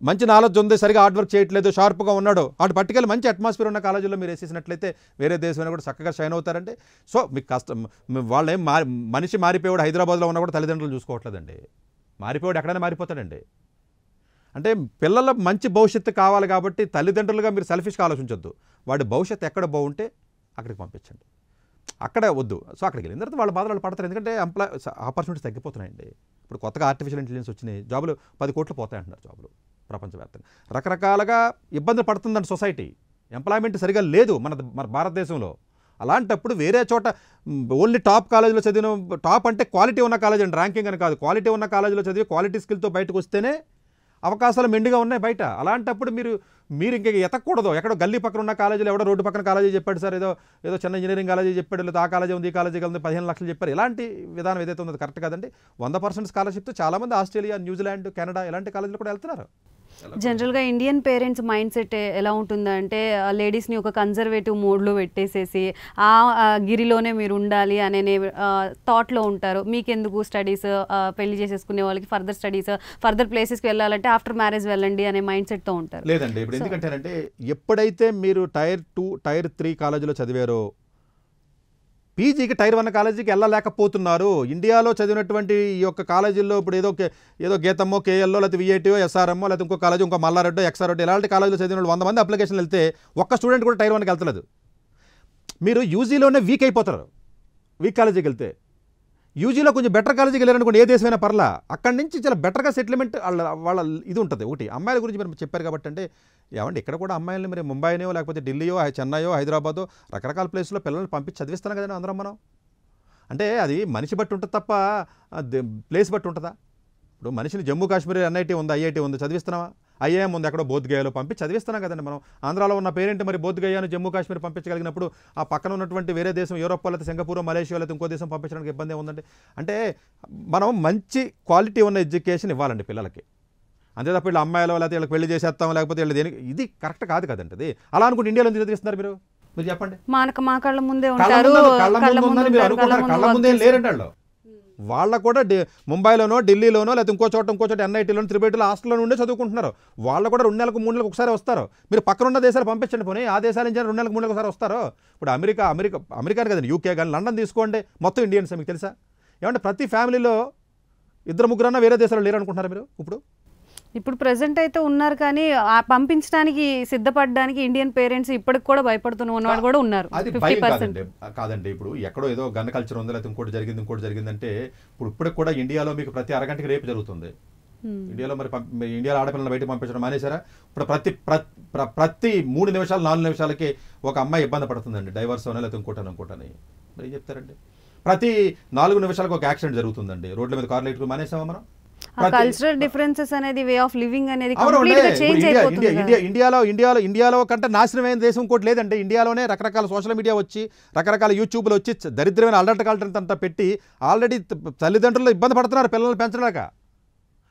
మంచి నాలెడ్జ్ ఉంది, సరిగా హార్డ్ వర్క్ చేయట్లేదు, షార్ప్గా ఉన్నాడు, అటు పట్టుకెళ్ళి మంచి అట్మాస్ఫియర్ ఉన్న కాలేజీలో మీరు వేసేసినట్లయితే వేరే దేశమైనా కూడా చక్కగా షైన్ అవుతారండి. సో మీకు కష్టం, వాళ్ళు ఏం మనిషి మారిపోయాడు, హైదరాబాద్లో ఉన్నా కూడా తల్లిదండ్రులు చూసుకోవట్లేదండి. మారిపోయాడు ఎక్కడైనా మారిపోతాడండి. అంటే పిల్లల మంచి భవిష్యత్తు కావాలి కాబట్టి తల్లిదండ్రులుగా మీరు సెల్ఫిష్గా ఆలోచించొద్దు. వాడి భవిష్యత్తు ఎక్కడ బాగుంటే అక్కడికి పంపించండి, అక్కడే వద్దు. సో అక్కడికి వెళ్ళిన తర్వాత వాళ్ళ బాధలు పడతారు, ఎందుకంటే ఆపర్చునిటీస్ తగ్గిపోతున్నాయండి. ఇప్పుడు కొత్తగా ఆర్టిఫిషియల్ ఇంటెలిజెన్స్ వచ్చినాయి, జాబులు 10 కోట్లు పోతాయంటున్నారు జాబులు ప్రపంచవ్యాప్తంగా. రకరకాలుగా ఇబ్బందులు పడుతుందండి సొసైటీ, ఎంప్లాయ్మెంట్ సరిగా లేదు మన భారతదేశంలో. అలాంటప్పుడు వేరే చోట ఓన్లీ టాప్ కాలేజీలో చదివిన, టాప్ అంటే క్వాలిటీ ఉన్న కాలేజీ అండి, ర్యాంకింగ్ అని కాదు, క్వాలిటీ ఉన్న కాలేజీలో చదివి క్వాలిటీ స్కిల్తో బయటకు వస్తేనే అవకాశాలు మెండుగా ఉన్నాయి బయట. అలాంటప్పుడు మీరు ఇంక ఎతకూడదు. ఎక్కడో గల్లీ పక్కన ఉన్న కాలేజీలో ఎవడో రోడ్డు పక్కన కాలేజీ చెప్పాడు సార్, ఏదో చిన్న ఇంజనీరింగ్ కాలేజీ చెప్పాడు, లేదా ఆ కాలేజీ ఉంది ఈ కాలేజీ ఉంది 15 లక్షలు చెప్పారు. ఇలాంటి విధానం ఏదైతే ఉందో కరెక్ట్ కాదండి. 100% స్కాలర్షిప్తో చాలామంది ఆస్ట్రేలియా, న్యూజిలాండ్, కెనడా ఇలాంటి కాలేజీలు కూడా వెళ్తున్నారు. జనరల్గా ఇండియన్ పేరెంట్స్ మైండ్ సెట్ ఎలా ఉంటుందంటే లేడీస్ని ఒక కన్జర్వేటివ్ మోడ్లో పెట్టేసేసి ఆ గిరిలోనే మీరు ఉండాలి అనే థాట్లో ఉంటారు. మీకెందుకు స్టడీస్, పెళ్లి చేసేసుకునే వాళ్ళకి ఫర్దర్ స్టడీస్, ఫర్దర్ ప్లేసెస్కి వెళ్ళాలంటే ఆఫ్టర్ మ్యారేజ్ వెళ్ళండి అనే మైండ్ సెట్తో ఉంటారు. లేదండి, ఇప్పుడు ఎందుకంటేనంటే ఎప్పుడైతే మీరు టైర్ 2, టైర్ 3 కాలేజీలో చదివారో పీజీకి టైర్ 1 కాలేజీకి వెళ్ళలేకపోతున్నారు. ఇండియాలో చదివినటువంటి ఈ యొక్క కాలేజీల్లో ఇప్పుడు ఏదో గీతమ్మో, కేఎల్లో, లేకపోతే విఐటీఓ, ఎస్ఆర్ఎమ్మో, లేకపోతే ఇంకో కాలేజీ, ఇంకో మల్లారెడ్డో, ఎక్స్ఆర్రెడ్డో ఇలాంటి కాలేజీలో చదివిన వాళ్ళు 100 మంది అప్లికేషన్లు వెళ్తే ఒక్క స్టూడెంట్ కూడా టైర్ 1కి వెళ్తలేదు. మీరు యూజీలోనే వీక్ అయిపోతారు. వీక్ కాలేజీకి వెళ్తే యూజీలో కొంచెం బెటర్ కాలేజీకి వెళ్ళారనుకోండి, ఏ దేశమైనా పర్లా, అక్కడి నుంచి చాలా బెటర్గా సెటిల్మెంట్ వాళ్ళ ఇది ఉంటుంది. ఒకటి అమ్మాయిల గురించి మీరు చెప్పారు కాబట్టి అంటే ఏమంటే ఇక్కడ కూడా అమ్మాయిలని మరి ముంబైనో, లేకపోతే ఢిల్లీయో, చెన్నైయో, హైదరాబాదో రకరకాల ప్లేస్లో పిల్లల్ని పంపించి చదివిస్తాను కదండి అందరం మనం. అంటే అది మనిషి బట్టి ఉంటుంది తప్ప ప్లేస్ బట్టి ఉంటుందా? ఇప్పుడు మనిషిని జమ్మూ కాశ్మీర్ ఎన్ఐటీ ఉంది, ఐఐటీ ఉంది, చదివిస్తున్నావా? ఐఏఎం ఉంది, ఎక్కడో బోధ్గయాలో పంపించి చదివిస్తున్నాం కదండి మనం. ఆంధ్రాలో ఉన్న పేరెంట్ మరి బోధ్గయాను జమ్మూ కాశ్మీర్ పంపించగలిగినప్పుడు ఆ పక్కన ఉన్నటువంటి వేరే దేశం, యూరోప్, లేకపోతే సింగపూర్, మలేషియా, లేకపోతే ఇంకో దేశం పంపించడానికి ఇబ్బంది ఉందండి. అంటే మనం మంచి క్వాలిటీ ఉన్న ఎడ్యుకేషన్ ఇవ్వాలండి పిల్లలకి. అంతే తప్ప వీళ్ళు అమ్మాయిలో లేకపోతే వీళ్ళకి పెళ్లి చేసేస్తాం, లేకపోతే వీళ్ళు దేనికి, ఇది కరెక్ట్ కాదు కదండి. అది అలా అనుకుంటే ఇండియాలో ఎందుకు చదివిస్తున్నారు మీరు చెప్పండి. మా కళ్ళ ముందే ఉంటారు, కళ్ళ ముందే లేరండి వాళ్ళు. వాళ్ళ కూడా ముంబైలోనో, ఢిల్లీలోనో, లేకపోతే ఇంకో చోట ఎన్ఐటీలోనో, త్రిబేటిలో, హాస్టల్లో ఉండే చదువుకుంటున్నారు. వాళ్ళు కూడా 2 నెలలకు 3 నెలలకు ఒకసారి వస్తారు. మీరు పక్కనున్న దేశాలు పంపించండి, పోనీ ఆ దేశాల నుంచి 2 నెలలకు 3 నెలలకు ఒకసారి వస్తారు. ఇప్పుడు అమెరికా కదండి, యూకే కానీ, లండన్ తీసుకోండి, మొత్తం ఇండియన్స్. మీకు తెలుసా ఏమంటే ప్రతి ఫ్యామిలీలో 2-3 వేరే దేశాలు లేరు అనుకుంటున్నారు మీరు? ఇప్పుడు ప్రెసెంట్ అయితే ఉన్నారు, కానీ పంపించడానికి సిద్ధపడడానికి ఇండియన్ పేరెంట్స్ ఇప్పటికి కూడా భయపడుతున్న వాళ్ళు కూడా ఉన్నారు. అది కాదండి. ఇప్పుడు ఎక్కడో ఏదో గన్ కల్చర్ ఉందో, లేకపోతే ఇంకోటి జరిగిందంటే ఇప్పటికి కూడా ఇండియాలో మీకు ప్రతి అరగంటకి రేపు జరుగుతుంది. ఇండియాలో ఇండియాలో ఆడపిల్లలు బయటకు పంపించడం మానేశారా? ఇప్పుడు ప్రతి 3 నిమిషాలు 4 నిమిషాలకి ఒక అమ్మాయి ఇబ్బంది పడుతుందండి, డైవర్స్ అనే లేకపోతే ఇంకోటని. మరి ఏం చెప్తారండి? ప్రతి 4 నిమిషాలకు ఒక యాక్సిడెంట్ జరుగుతుందండి. రోడ్ల మీద కార్లు ఇటుకు మానేసామా మనం? కల్చరల్ డిఫరెన్సెస్ అనేది, వే ఆఫ్ లివింగ్ అనేది కంప్లీట్గా చేంజ్ అయిపోతుంది. ఇండియాలో కంటే నాశనమైన దేశం ఇంకోటి లేదంటే. ఇండియాలోనే రకరకాల సోషల్ మీడియా వచ్చి, రకరకాల యూట్యూబ్లు వచ్చి, దరిద్రమైన అలర్ట్ కాల్టెంట్ అంతా పెట్టి ఆల్రెడీ తల్లిదండ్రులు ఇబ్బంది పడుతున్నారు పిల్లల్ని పెంచలేక.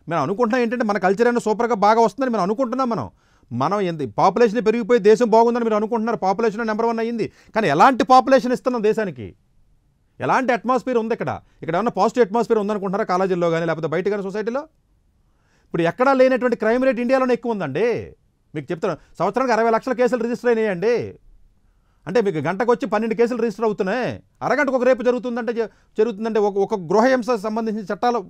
మేము అనుకుంటున్నాం ఏంటంటే మన కల్చర్ అయినా సూపర్గా బాగా వస్తుందని మనం అనుకుంటున్నాం. మనం పాపులేషన్ పెరిగిపోయి దేశం బాగుందని మీరు అనుకుంటున్నారు. పాపులేషన్ నెంబర్ 1 అయ్యింది, కానీ ఎలాంటి పాపులేషన్ ఇస్తున్నాం దేశానికి? ఎలాంటి అట్మాస్ఫియర్ ఉంది ఇక్కడ ఏమన్నా పాజిటివ్ అట్మాస్ఫియర్ ఉందనుకుంటున్నారా కాలేజీల్లో కానీ, లేకపోతే బయట కానీ సొసైటీలో? ఇప్పుడు ఎక్కడా లేనటువంటి క్రైమ్ రేట్ ఇండియాలోనే ఎక్కువ ఉందండి. మీకు చెప్తాను, సంవత్సరానికి 60 లక్షల కేసులు రిజిస్టర్ అయినాయండి. అంటే మీకు గంటకు వచ్చి 12 కేసులు రిజిస్టర్ అవుతున్నాయి. అరగంటకు ఒక రేపు జరుగుతుందంటే ఒక గృహహింస సంబంధించిన చట్టాలు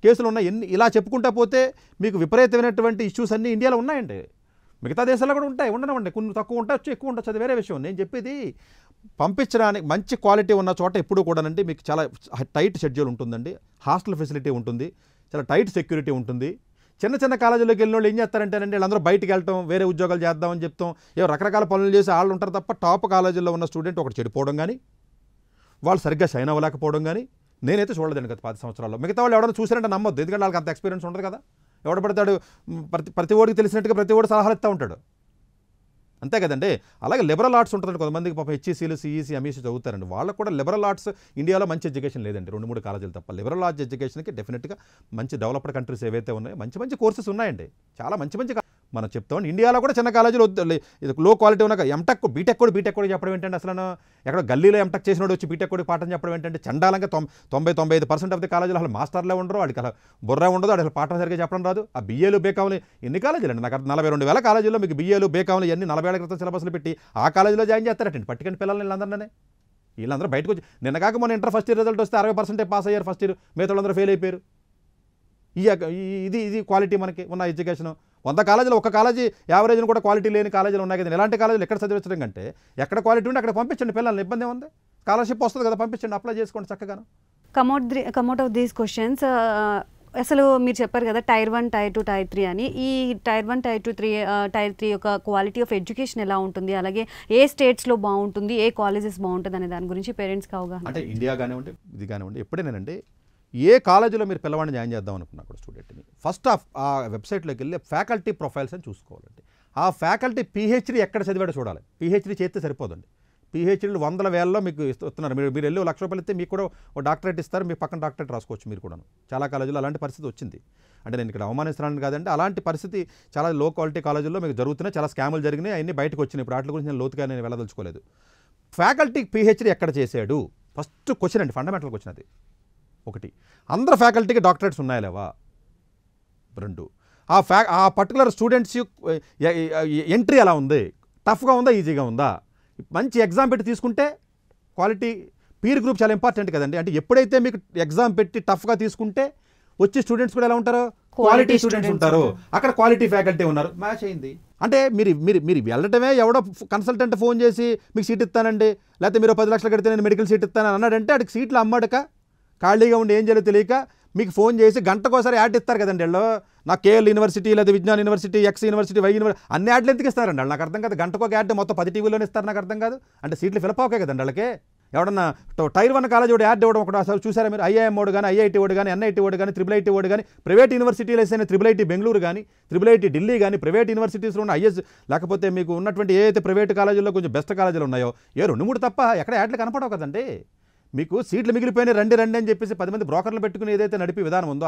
కేసులు ఉన్నాయి. ఇలా చెప్పుకుంటా పోతే మీకు విపరీతమైనటువంటి ఇష్యూస్ అన్నీ ఇండియాలో ఉన్నాయండి. మిగతా దేశాల్లో కూడా ఉండనివ్వండి, కొన్ని తక్కువ ఉండొచ్చు, ఎక్కువ ఉండొచ్చు, అది వేరే విషయం. నేను చెప్పేది పంపించడానికి మంచి క్వాలిటీ ఉన్న చోట ఎప్పుడు కూడానండి మీకు చాలా టైట్ షెడ్యూల్ ఉంటుందండి. హాస్టల్ ఫెసిలిటీ ఉంటుంది, చాలా టైట్ సెక్యూరిటీ ఉంటుంది. చిన్న కాలేజీలోకి వెళ్ళిన వాళ్ళు ఏం చేస్తారంటేనండి, వీళ్ళందరూ బయటికి వెళ్ళటం, వేరే ఉద్యోగాలు చేద్దామని చెప్తాం, ఏవో రకరకాల పనులు చేసి వాళ్ళు ఉంటారు తప్ప టాప్ కాలేజీల్లో ఉన్న స్టూడెంట్ ఒకటి చెడిపోవడం కానీ, వాళ్ళు సరిగ్గా షైన్ అవ్వలేకపోవడం కానీ నేనైతే చూడలేదండి గత 10 సంవత్సరాల్లో. మిగతా వాళ్ళు ఎవరైనా చూసారంటే నమ్మొద్దు, ఎందుకంటే వాళ్ళకి అంత ఎక్స్పీరియన్స్ ఉండదు కదా. ఎవడ పడతాడు, ప్రతి ఓడికి తెలిసినట్టుగా ప్రతి ఓడి సలహాలు ఇస్తూ ఉంటాడు, అంతే కదండి. అలాగే లిబరల్ ఆర్ట్స్ ఉంటుందండి, కొంతమందికి పాపం హెచ్ఈసీలు, సిఈసీ, ఎంఈసీ చదువుతారండి. వాళ్ళకు కూడా లిబరల్ ఆర్ట్స్ ఇండియాలో మంచి ఎడ్యుకేషన్ లేదండి, 2-3 కాలేజీలు తప్ప. లిబరల్ ఆర్ట్స్ ఎడ్యుకేషన్కి డెఫినెట్గా మంచి డెవలప్డ్ కంట్రీస్ ఏవైతే ఉన్నాయో మంచి కోర్సెస్ ఉన్నాయండి, చాలా మంచి మనం చెప్తాం. ఇండియాలో కూడా చిన్న కాలేజీలు లో క్వాలిటీ ఉన్న ఎంటెక్, బీటెక్ కూడా చెప్పడం ఏంటంటే, అసలు ఎక్కడ గల్లీలో ఎంటెక్ చేసినోడు వచ్చి బీటెక్ కూడా పాఠం చెప్పడం ఏంటంటే, చండాలంగా 90-95% ఆఫ్ ది కాలేజీలు అసలు మాస్టర్లే ఉండరు, వాడికి అసలు బుర్ర ఉండదు, అసలు పాఠం సరిగ్గా చెప్పడం రాదు. ఆ బీఏలు, బేకాములు ఎన్ని కాలేజీలు అండి? నాకు 42,000 కాలేజీల్లో మీకు బీఏలు, బేకాములు ఇవన్నీ 40 ఏళ్ల క్రితం సిలబస్లు పెట్టి ఆ కాలేజీలో జాయిన్ చేస్తారటండి. పట్టుకుని పిల్లల్ని వీళ్ళందరూ బయటకు వచ్చి, నిన్న కాక మన ఇంటర్ ఫస్ట్ ఇయర్ రిజల్ట్ వస్తే 60% పాస్ అయ్యారు ఫస్ట్ ఇయర్, మిగతా వాళ్ళందరూ ఫెయిల్ అయిపోయారు. ఇది క్వాలిటీ మనకి ఉన్న ఎడ్యుకేషన్. 100 కాలేజీలు ఒక కాలేజీ యావరేజ్ని కూడా క్వాలిటీ లేని కాలేజీలు ఉన్నాయి కదా. ఇలాంటి కాలేజీలు ఎక్కడ చదివించడం కంటే ఎక్కడ క్వాలిటీ ఉంటే అక్కడ పంపించండి పిల్లల్ని, ఇబ్బంది ఉంది. స్కాలర్షిప్ వస్తుంది కదా, పంపించండి, అప్లై చేసుకోండి చక్కగాను. కమ్అట్ ఆఫ్ దీస్ క్వశ్చన్స్, అసలు మీరు చెప్పారు కదా టైర్ 1, టైర్ 2, టైర్ 3 అని. ఈ టైర్ 1, టైర్ 2, టైర్ 3 యొక్క క్వాలిటీ ఆఫ్ ఎడ్యుకేషన్ ఎలా ఉంటుంది, అలాగే ఏ స్టేట్స్లో బాగుంటుంది, ఏ కాలేజెస్ బాగుంటుంది అనే దాని గురించి పేరెంట్స్కి అవగాహన. అంటే ఇండియా కానివ్వండి, ఇది కానివ్వండి, ఎప్పుడేనండి ఏ కాలేజీలో మీరు పిల్లవాడిని జాయిన్ చేద్దాం అనుకున్నా కూడా స్టూడెంట్ని ఫస్ట్ ఆ వెబ్సైట్లోకి వెళ్ళి ఫ్యాకల్టీ ప్రొఫైల్స్ అని చూసుకోవాలండి. ఆ ఫ్యాకల్టీ పిహెచ్డీ ఎక్కడ చదివాడో చూడాలి. పిహెచ్డీ చేస్తే సరిపోదండి. పిహెచ్డీలు వందల వేలలో మీకు ఇస్తున్నారు. మీరు వెళ్ళి ₹1,00,000 ఇస్తే మీకు కూడా ఒక డాక్టరేట్ ఇస్తారు, మీ పక్కన డాక్టరేట్ రాసుకోవచ్చు మీరు కూడా. చాలా కాలేజీలో అలాంటి పరిస్థితి వచ్చింది. అంటే నేను ఇక్కడ అవమానిస్తున్నాను కాదండి, అలాంటి పరిస్థితి చాలా లో క్వాలిటీ కాలేజీల్లో మీకు జరుగుతున్నాయి. చాలా స్కాములు జరిగినాయి, అన్నీ బయటకు వచ్చినాయి. ఇప్పుడు వాటి గురించి నేను లోతుగా నేను వెళ్ళదలుచుకోలేదు. ఫ్యాకల్టీ పిహెచ్డీ ఎక్కడ చేశాడు ఫస్ట్ క్వశ్చన్ అండి, ఫండమెంటల్ క్వశ్చన్ అది. ఒకటి, అందరు ఫ్యాకల్టీకి డాక్టరేట్స్ ఉన్నాయా లేవా? 2, ఆ పర్టికులర్ స్టూడెంట్స్ ఎంట్రీ ఎలా ఉంది, టఫ్గా ఉందా ఈజీగా ఉందా? మంచి ఎగ్జామ్ పెట్టి తీసుకుంటే క్వాలిటీ, పీర్ గ్రూప్ చాలా ఇంపార్టెంట్ కదండి. అంటే ఎప్పుడైతే మీకు ఎగ్జామ్ పెట్టి టఫ్గా తీసుకుంటే వచ్చే స్టూడెంట్స్ కూడా ఎలా ఉంటారు? క్వాలిటీ స్టూడెంట్స్ ఉంటారు. అక్కడ క్వాలిటీ ఫ్యాకల్టీ ఉన్నారు, మ్యాచ్ అయింది. అంటే మీరు వెళ్ళటమే, ఎవడో కన్సల్టెంట్ ఫోన్ చేసి మీకు సీట్ ఇస్తానండి, లేకపోతే మీరు 10 లక్షలు కడితే నేను మెడికల్ సీట్ ఇస్తాను అన్నాడంటే అడికి సీట్లు అమ్మాడక ఖాళీగా ఉండి ఏం చేయాలో తెలియక మీకు ఫోన్ చేసి గంటకోసారి యాడ్ ఇస్తారు కదండి. వీళ్ళు నాకు కేఎల్ యూనివర్సిటీ లేదా Vignan university, X university, Y university అన్ని యాడ్లు ఎందుకు ఇస్తారండి వాళ్ళు? నాకు అర్థం కాదు. గంటకు ఒక యాడ్ మొత్తం 10 టీవీలోనే ఇస్తారు, నాకు అర్థం కాదు. అంటే సీట్లు ఫిలప్ అవుతాయి కదండి వాళ్ళకి. ఎవడన్నా టైర్ 1 కాలేజ్ ఒకటి యాడ్ ఇవ్వడం ఒకటి అసలు చూసారా మీరు? ఐఐఎం ఓడు కానీ, ఐఐటి ఓడు కానీ, ఎన్ఐటి ఓడు కానీ, IIIT ఓడు కానీ, ప్రైవేట్ యూనివర్సిటీలు అయిన IIIT బెంగళూరు కానీ, IIIT ఢిల్లీ కానీ, ప్రైవేట్ యూనివర్సిటీస్లో ఉన్న ఐఎస్, లేకపోతే మీకు ఉన్నటువంటి ఏ అయితే ప్రైవేట్ కాలేజీల్లో కొంచెం బెస్ట్ కాలేజీలు ఉన్నాయో ఏ 2-3 తప్ప ఎక్కడ యాడ్లు కనపడవు కదండి. మీకు సీట్లు మిగిలిపోయినాయి, రండి అని చెప్పేసి 10 మంది బ్రోకర్లు పెట్టుకుని ఏదైతే నడిపే విధానం ఉందో,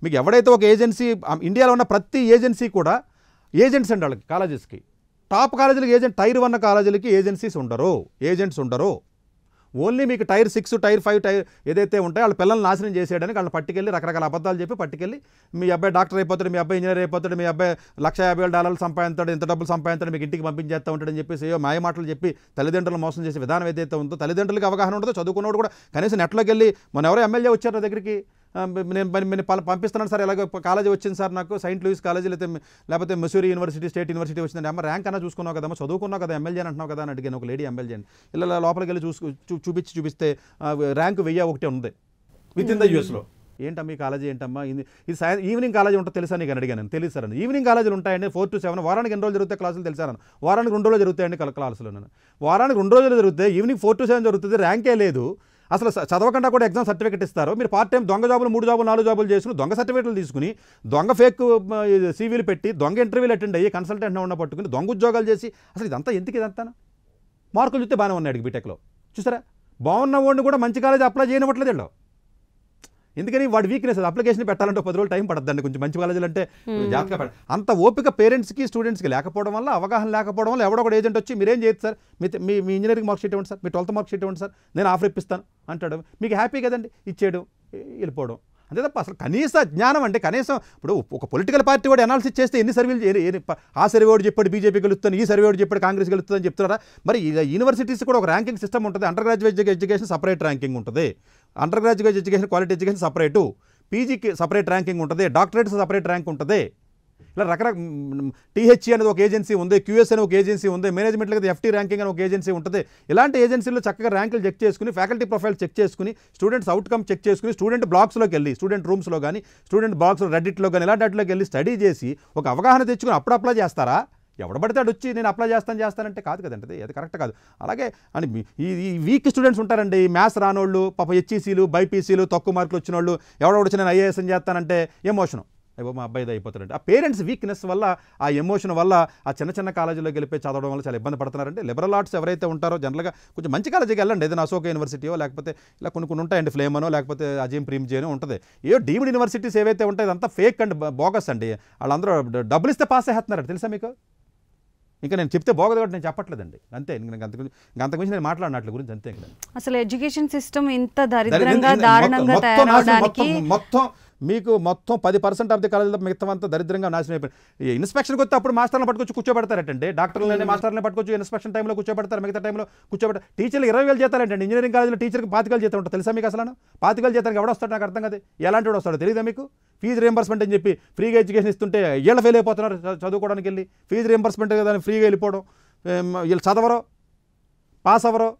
మీకు ఎవడైతే ఒక ఏజెన్సీ, ఇండియాలో ఉన్న ప్రతి ఏజెన్సీ కూడా ఏజెంట్స్ అండి వాళ్ళకి, కాలేజెస్కి. టాప్ కాలేజీలకి ఏజెంట్, టైర్ 1 కాలేజీలకి ఏజెన్సీస్ ఉండరు, ఏజెంట్స్ ఉండరు. ఓన్లీ మీకు టైర్ 6, టైర్ 5 ఏదైతే ఉంటాయో వాళ్ళ పిల్లల్ని నాశనం చేసేయడానికి వాళ్ళని పట్టుకెళ్ళి రకరకాల అబద్ధాలు చెప్పి పట్టుకెళ్ళి మీ అబ్బాయి డాక్టర్ అయిపోతాడు, మీ అబ్బాయి ఇంజనీర్ అయిపోతాడు, మీ అబ్బాయి $150,000 సంపాదిస్తాడు, ఇంత డబ్బులు సంపాదిస్తాడు, మీకు ఇంటికి పంపించేస్తూ ఉంటాడని చెప్పేసి ఏవో మాయ మాటలు చెప్పి తల్లిదండ్రులు మోసం చేసే విధానం ఏదైతే ఉందో, తల్లిదండ్రులకు అవగాహన ఉండదో, చదువుకున్నవాడు కూడా కనీసం నెట్లోకి వెళ్ళి ఎవరో ఎమ్మెల్యే వచ్చారు నా దగ్గరికి, నేను పంపిస్తున్నాను సార్, ఎలాగో కాలేజీ వచ్చింది సార్ నాకు, సెయింట్ లూయిస్ కాలేజీ లేకపోతే మిసూరీ యూనివర్సిటీ, స్టేట్ యూనివర్సిటీ వచ్చిందండి. అమ్మ ర్యాంక్ అన్నా చూసుకున్నావు కదమ్మా, చదువుకున్నావు కదా, ఎమ్మెల్యే అంటున్నావు కదా అని అడిగాను. ఒక లేడీ ఎమ్మెల్యే అని ఇలా లోపలికి వెళ్ళి చూపిస్తే ర్యాంక్ 1001 ఉంది విత్ ఇన్ ద యూఎస్లో. ఏంటమ్మా ఈ కాలేజీ ఏంటమ్మా, ఇది ఈవినింగ్ కాలేజీ ఉంటుంది తెలుసా నీకు అని అడిగాను. తెలియదు సార్ అని. ఈవినింగ్ కాలేజీలు ఉంటాయండి 4 to 7, వారానికి ఎన్ని రోజులు జరుగుతాయి క్లాసులు తెలుసా? వారానికి 2 రోజులు జరుగుతాయండి క్లాసులు. వారానికి 2 రోజులు జరుగుతాయి, ఈవినింగ్ 4 to 7 జరుగుతుంది, ర్యాంకే లేదు. అసలు చదవకుండా కూడా ఎగ్జామ్ సర్టిఫికేట్ ఇస్తారు. మీరు పార్ట్ టైం దొంగ జాబులు 3 జాబులు 4 జాబులు చేసుకుని దొంగ సర్టిఫికేట్లు తీసుకుని దొంగ ఫేక్ సీవీలు పెట్టి దొంగ ఇంటర్వ్యూలు అటెండ్ అయ్యి కన్సల్టెంట్ ఉన్న పట్టుకుని దొంగ ఉద్యోగాలు చేసి అసలు ఇదంతా ఎందుకు? ఇదంతా మార్కులు చూస్తే బాగానే ఉన్నాయి బీటెక్లో, చూసారా? బాగున్న వాడిని కూడా మంచి కాలేజ్ అప్లై చేయనివ్వట్లేదు వీళ్ళు. ఎందుకని? వాడి వీక్నెస్. అప్లికేషన్ పెట్టాలంటే 10 రోజులు టైం పడద్దండి. కొంచెం మంచి కాలేజీలు అంటే జాగ్రత్తగా పడాలి. అంత ఓపిక పేరెంట్స్కి స్టూడెంట్స్కి లేకపోవడం వల్ల, అవగాహన లేకపోవడం వల్ల ఎవడో కూడా ఏజెంట్ వచ్చి మీరేం చేయొచ్చు సార్, మీ ఇంజనీరింగ్ మార్క్ షీట్ ఇవ్వండి సార్, మీ 12th మార్క్ షీట్ ఇవ్వండి సార్, నేను ఆఫర్ ఇప్పిస్తాను అంటాడు. మీకు హ్యాపీ కదండి, ఇచ్చేయడం, వెళ్ళిపోవడం. అంతే తప్ప అసలు కనీస జ్ఞానం అంటే కనీసం ఇప్పుడు ఒక పొలిటికల్ పార్టీ వాడు అనాలిసిస్ చేస్తే ఎన్ని సర్వేలు, ఆ సర్వే వాడు చెప్పాడు బీజేపీ గెలుస్తాను, ఈ సర్వే వాడు చెప్పాడు కాంగ్రెస్ గెలుస్తుందని చెప్తున్నారా? మరి యూనివర్సిటీస్ కూడా ఒక ర్యాంకింగ్ సిస్టమ్ ఉంటుంది. Undergraduate education separate ranking ఉంటుంది, undergraduate education, quality education separate, పీజీకి సపరేట్ ర్యాంకింగ్ ఉంటుంది, డాక్టరేట్స్ సపరేట్ ర్యాంక్ ఉంటుంది. ఇలా రకరకాల టీహెచ్ఈ అనేది ఒక ఏజెన్సీ ఉంది, క్యూఎస్ అని ఒక ఏజెన్సీ ఉంది, మేనేజ్మెంట్లో ఎఫ్టీ ర్యాంకింగ్ అని ఒక ఏజెన్సీ ఉంటుంది. ఇలాంటి ఏజెన్సీలో చక్కగా ర్యాంకులు చెక్ చేసుకుని, ఫ్యాకల్టీ ప్రొఫైల్ చెక్ చేసుకుని, స్టూడెంట్స్ అవుట్కమ్ చెక్ చేసుకుని, స్టూడెంట్ బ్లాగ్స్లోకి వెళ్ళి, స్టూడెంట్ రూమ్స్లో కానీ, స్టూడెంట్ బ్లాగ్స్లో, రెడ్డిట్లో కానీ ఇలాంటి వాటిలోకి వెళ్ళి స్టడీ చేసి ఒక అవగాహన తెచ్చుకుని అప్పుడు అప్లై చేస్తారా? ఎవడ పడితే వచ్చి నేను అప్లై చేస్తానంటే కాదు కదండి, అది కరెక్ట్ కాదు. అలాగే అని ఈ వీక్ స్టూడెంట్స్ ఉంటారండి, మ్యాథ్స్ రానోళ్ళు, పాప హెచ్ఈసీలు, బైపీసీలు, తక్కువ మార్కులు వచ్చిన వాళ్ళు, ఎవడో వచ్చి నేను ఐఏఎస్ అని చేస్తానంటే ఎమోషను, అయ్యో మా అబ్బాయిది అయిపోతారంటే ఆ పేరెంట్స్ వీక్నెస్ వల్ల, ఆ ఎమోషన్ వల్ల ఆ చిన్న కాలేజీలోకి వెళ్ళిపోయి చదవడం వల్ల చాలా ఇబ్బంది పడుతున్నారంటే. లిబరల్ ఆర్ట్స్ ఎవరైతే ఉంటారో జనరల్గా కొంచెం మంచి కాలేజీకి వెళ్ళండి, ఏదైనా అశోక యూనివర్సిటీయో లేకపోతే ఇలా కొన్ని ఉంటాయండి, ఫ్లేమ్ అనో లేకపోతే అజీం ప్రీమ్జీ అనో ఉంటుంది. ఏదో డీమ్డ్ యూనివర్సిటీస్ ఏవైతే ఉంటాయి అదంతా ఫేక్ అండ్ బోగస్ అండి. వాళ్ళందరూ డబ్బులు ఇస్తే పాస్ అయ్యేస్తున్నారండి, తెలుసా మీకు? ఇంకా నేను చెప్తే బాగోదు కాబట్టి నేను చెప్పట్లేదండి, అంతే. అంతకుమించి నేను మాట్లాడినట్ల గురించి అంతే. అసలు ఎడ్యుకేషన్ సిస్టమ్ ఇంత దరిద్రంగా దారుణంగా తయారవడానికి మొత్తం 10% ఆఫ్ ది కాలేజీలో మిగతా అంతా దరిద్రంగా నాశనం అయిపోయింది. ఇన్స్పెక్షన్కి వస్తే అప్పుడు మాస్టర్లను పట్టుకొచ్చి కూర్చోబెడతారంటే, డాక్టర్లని మాస్టర్లను పట్టుకొచ్చి ఇన్స్పెక్షన్ టైంలో కూర్చోబెడతారు, మిగతా టైంలో కూర్చోబెడతారు. టీచర్లు 20,000 జీతాలు ఏంటండి? ఇంజనీరింగ్ కాలేజీలో టీచర్కి 25,000 జీతం ఉంటుంది, తెలుసా మీకు? అసలు 25,000 జీతానికి ఎవడొస్తాడు నాకు అర్థం కాదు. ఎలాంటి వాడు వస్తాడో తెలియదా మీకు? ఫీజు రియంబర్స్మెంట్ అని చెప్పి ఫ్రీగా ఎడ్యుకేషన్ ఇస్తుంటే వీళ్ళు ఫెయిల్ అయిపోతున్నారు చదువుకోవడానికి వెళ్ళి. ఫీజు రియంబర్స్మెంట్ కదా ఫ్రీగా వెళ్ళిపోవడం, వీళ్ళు చదవరో పాస్ అవ్వరో,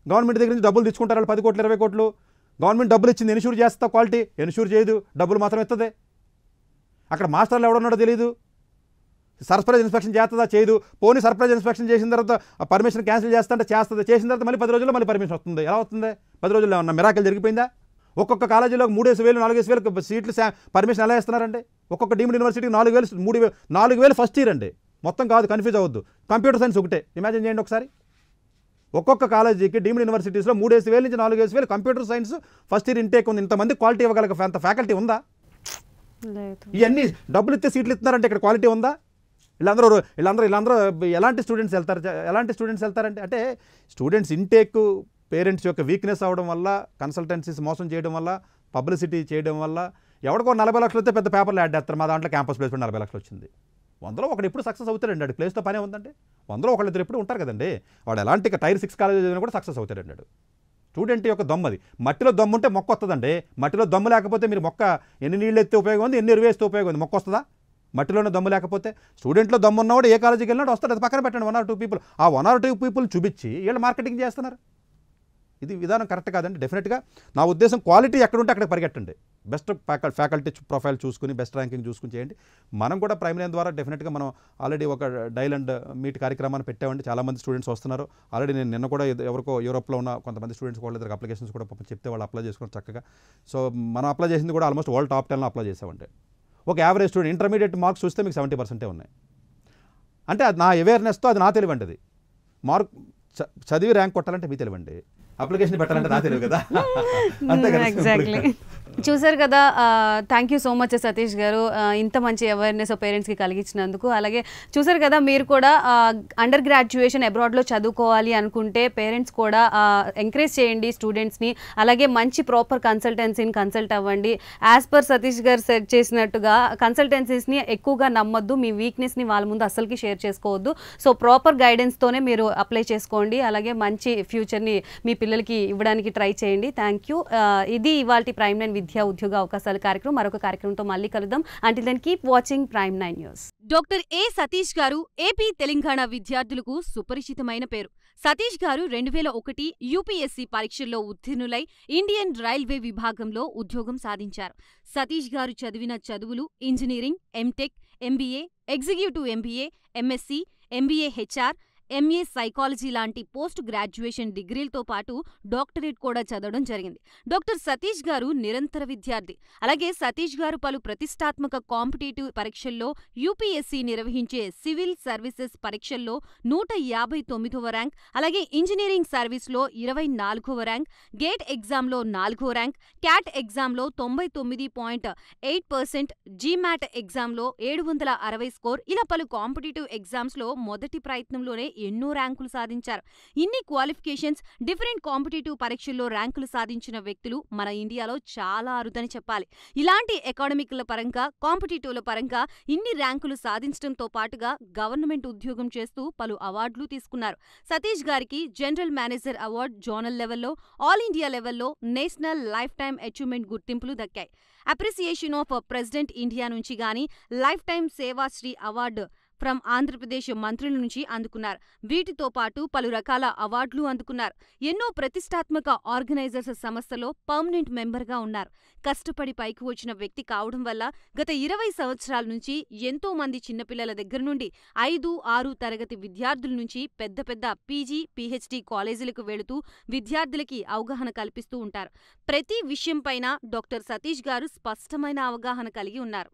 గవర్నమెంట్ దగ్గర నుంచి డబ్బులు తెచ్చుకుంటారు వాళ్ళు 10 కోట్లు 20 కోట్లు. గవర్నమెంట్ డబ్బులు ఇచ్చింది, ఎన్ష్యూర్ చేస్తా, క్వాలిటీ ఎన్ష్యూర్ చేయదు, డబ్బులు మాత్రం ఇస్తుంది. అక్కడ మాస్టర్లు ఎవడున్నాడో తెలియదు, సర్ప్రైజ్ ఇన్స్పెక్షన్ చేస్తుందా చేయదు. పోనీ సర్ప్రైజ్ ఇన్స్పెక్షన్ చేసిన తర్వాత పర్మిషన్ క్యాన్సిల్ చేస్తుంటే చేస్తుంది, చేసిన తర్వాత మళ్ళీ 10 రోజుల్లో మళ్ళీ పర్మిషన్ వస్తుంది. ఎలా వస్తుంది? 10 రోజుల్లో ఏమన్నా మిరాకిల్ జరిగిపోయిందా? ఒక్కొక్క కాలేజీలో 3,000 4,000 సీట్లు పర్మిషన్ ఎలా ఇస్తున్నారండి? ఒక్కొక్క డీమ్డ్ యూనివర్సిటీకి 4,000 3,000 4,000 ఫస్ట్ ఇయర్ అండి. మొత్తం కాదు, కన్ఫ్యూజ్ అవ్వద్దు. కంప్యూటర్ సైన్స్ ఒకటే ఇమాజిన్ చేయండి ఒకసారి. ఒక్కొక్క కాలేజీకి డీమ్డ్ యూనివర్సిటీస్లో 3,000 నుంచి 4,000 computer science first year intake ఉంది. ఇంతమంది క్వాలిటీ ఇవ్వగల అంత ఫ్యాకల్టీ ఉందా? ఇవన్నీ డబ్బులు ఇస్తే సీట్లు ఇస్తున్నారంటే ఇక్కడ క్వాలిటీ ఉందా? వీళ్ళందరూ ఎలాంటి స్టూడెంట్స్ వెళ్తారంటే, అంటే స్టూడెంట్స్ ఇంటేక్ పేరెంట్స్ యొక్క వీక్నెస్ అవ్వడం వల్ల, కన్సల్టెన్సీస్ మోసం చేయడం వల్ల, పబ్లిసిటీ చేయడం వల్ల ఎవరికో 40 లక్షలు వస్తే పెద్ద పేపర్లు యాడ్ చేస్తారు. మా దాంట్లో క్యాంపస్ ప్లేస్మెంట్ 40 లక్షలు వచ్చింది. 100లో ఒకడు ఎప్పుడు సక్సెస్ అవుతాడండి. అడు ప్లేస్తో పనే ఉందండి. 100లో ఒకళ్ళిద్దరు ఎప్పుడు ఉంటారు కదండి. వాడు ఎలాంటి టైర్ 6 కాలేజ్ చదివినా కూడా సక్సెస్ అవుతాడండి. స్టూడెంట్ యొక్క దమ్ము అది. మట్టిలో దమ్ము ఉంటే మొక్క వస్తుందండి. మట్టిలో దమ్ము లేకపోతే మీరు మొక్క ఎన్ని నీళ్ళు ఎత్తే ఉపయోగం ఉంది, ఎన్ని ఎరువు వేస్తే ఉపయోగం ఉంది, మొక్క వస్తుందా? మట్టిలోనే దమ్ము లేకపోతే. స్టూడెంట్లో దమ్ము ఉన్నవాడు ఏ కాలేజీకి వెళ్ళినాడు వస్తాడు. అది పక్కన పెట్టండి 1 or 2 పీపుల్. ఆ 1 or 2 పీపుల్ చూపించి వీళ్ళు మార్కెటింగ్ చేస్తున్నారు. ఇది విధానం కరెక్ట్ కాదండి. డెఫినెట్గా నా ఉద్దేశం క్వాలిటీ ఎక్కడుంటే అక్కడ పరిగెట్టండి. బెస్ట్ ఫ్యాకల్టీ ప్రొఫైల్ చూసుకుని బెస్ట్ ర్యాంకింగ్ చూసుకుని చేయండి. మనం కూడా ప్రైమరీ ద్వారా డెఫినెట్గా మనం ఆల్రెడీ ఒక డైల్ అండ్ మీట్ కార్యక్రమాన్ని పెట్టామండి. చాలామంది స్టూడెంట్స్ వస్తున్నారు. ఆల్రెడీ నేను నిన్న కూడా ఎవరికో యూరోప్లో ఉన్న కొంతమంది స్టూడెంట్స్ వాళ్ళ దగ్గర అప్లికేషన్స్ కూడా చెప్తే వాళ్ళు అప్లై చేసుకుని చక్కగా. సో మనం అప్లై చేసింది కూడా ఆల్మోస్ట్ వరల్డ్ టాప్ 10లో అప్లై చేసామండి. ఒక యావరేజ్ స్టూడెంట్ ఇంటర్మీడియట్ మార్క్స్ చూస్తే మీకు 70% ఉన్నాయి. అంటే అది నా అవేర్నెస్తో, అది నా తెలివండి. అది చదివి ర్యాంక్ కొట్టాలంటే మీ తెలివండి, అప్లికేషన్ పెట్టాలంటే నా తెలియదు కదా. ఎగ్జాక్ట్లీ. చూసారు కదా. Thank you so much Satish గారు, ఇంత మంచి అవేర్నెస్ పేరెంట్స్కి కలిగించినందుకు. అలాగే చూసారు కదా, మీరు కూడా అండర్ గ్రాడ్యుయేషన్ అబ్రాడ్లో చదువుకోవాలి అనుకుంటే పేరెంట్స్ కూడా ఎంకరేజ్ చేయండి స్టూడెంట్స్ని. అలాగే మంచి ప్రాపర్ కన్సల్టెన్సీని కన్సల్ట్ అవ్వండి. యాజ్ పర్ సతీష్ గారు సెట్ చేసినట్టుగా కన్సల్టెన్సీస్ని ఎక్కువగా నమ్మొద్దు, మీ వీక్నెస్ని వాళ్ళ ముందు అస్సలకి షేర్ చేసుకోవద్దు. సో ప్రాపర్ గైడెన్స్తోనే మీరు అప్లై చేసుకోండి. అలాగే మంచి ఫ్యూచర్ని మీ పిల్లలకి ఇవ్వడానికి ట్రై చేయండి. Thank you. ఇది ఇవాల్టి ప్రైమ్ 9 విద్యా ఉద్యోగ అవకాశాల కార్యక్రమం. మరొక కార్యక్రమంతో మళ్ళీ కలుద్దాం. Until then keep watching Prime 9 News. Doctor A Satish garu AP Telangana విద్యార్థులకు సుపరిచితమైన పేరు. సతీష్ గారు 2001 యూపీఎస్సీ పరీక్షల్లో ఉత్తీర్ణులై ఇండియన్ రైల్వే విభాగంలో ఉద్యోగం సాధించారు. సతీష్ గారు చదివిన చదువులు engineering, M Tech, MBA, executive MBA, MSc, MBA HR, MA psychology లాంటి పోస్ట్ గ్రాడ్యుయేషన్ డిగ్రీలతో పాటు డాక్టరేట్ కూడా చదవడం జరిగింది. డాక్టర్ సతీష్ గారు నిరంతర విద్యార్థి. అలాగే సతీష్ గారు పలు ప్రతిష్టాత్మక కాంపిటేటివ్ పరీక్షల్లో యూపీఎస్సీ నిర్వహించే సివిల్ సర్వీసెస్ పరీక్షల్లో 159వ ర్యాంక్, అలాగే ఇంజనీరింగ్ సర్వీస్లో 24వ ర్యాంక్, గేట్ ఎగ్జామ్లో 4వ ర్యాంక్, క్యాట్ ఎగ్జామ్లో 99.8%, జీమాట్ ఎగ్జామ్లో 760 స్కోర్, ఇలా పలు కాంపిటేటివ్ ఎగ్జామ్స్లో మొదటి ప్రయత్నంలోనే ఎన్నో ర్యాంకులు సాధించారు. ఇన్ని క్వాలిఫికేషన్స్, డిఫరెంట్ కాంపిటేటివ్ పరీక్షల్లో ర్యాంకులు సాధించిన వ్యక్తులు మన ఇండియాలో చాలా అరుదని చెప్పాలి. ఇలాంటి అకాడమిక్ల పరంగా, కాంపిటేటివ్ల పరంగా ఇన్ని ర్యాంకులు సాధించడంతో పాటుగా గవర్నమెంట్ ఉద్యోగం చేస్తూ పలు అవార్డులు తీసుకున్నారు. సతీష్ గారికి జనరల్ మేనేజర్ అవార్డు జోనల్ లెవెల్లో, ఆల్ ఇండియా లెవెల్లో నేషనల్ లైఫ్ టైమ్ అచీవ్మెంట్ గుర్తింపులు దక్కాయి. అప్రిసియేషన్ ఆఫ్ ప్రెసిడెంట్ ఇండియా నుంచి గానీ lifetime Sevasri award from Andhra Pradesh మంత్రుల నుంచి అందుకున్నారు. వీటితో పాటు పలు రకాల అవార్డులు అందుకున్నారు. ఎన్నో ప్రతిష్టాత్మక ఆర్గనైజర్స్ సంస్థలో పర్మనెంట్ మెంబర్గా ఉన్నారు. కష్టపడి పైకి వచ్చిన వ్యక్తి కావడం వల్ల గత 20 సంవత్సరాల నుంచి ఎంతో మంది చిన్నపిల్లల దగ్గర నుండి 5, 6 తరగతి విద్యార్థుల నుంచి పెద్ద పెద్ద పీజీ, పీహెచ్డీ కాలేజీలకు వెళుతూ విద్యార్థులకి అవగాహన కల్పిస్తూ ఉంటారు. ప్రతి విషయంపైన డాక్టర్ సతీష్ గారు స్పష్టమైన అవగాహన కలిగి ఉన్నారు.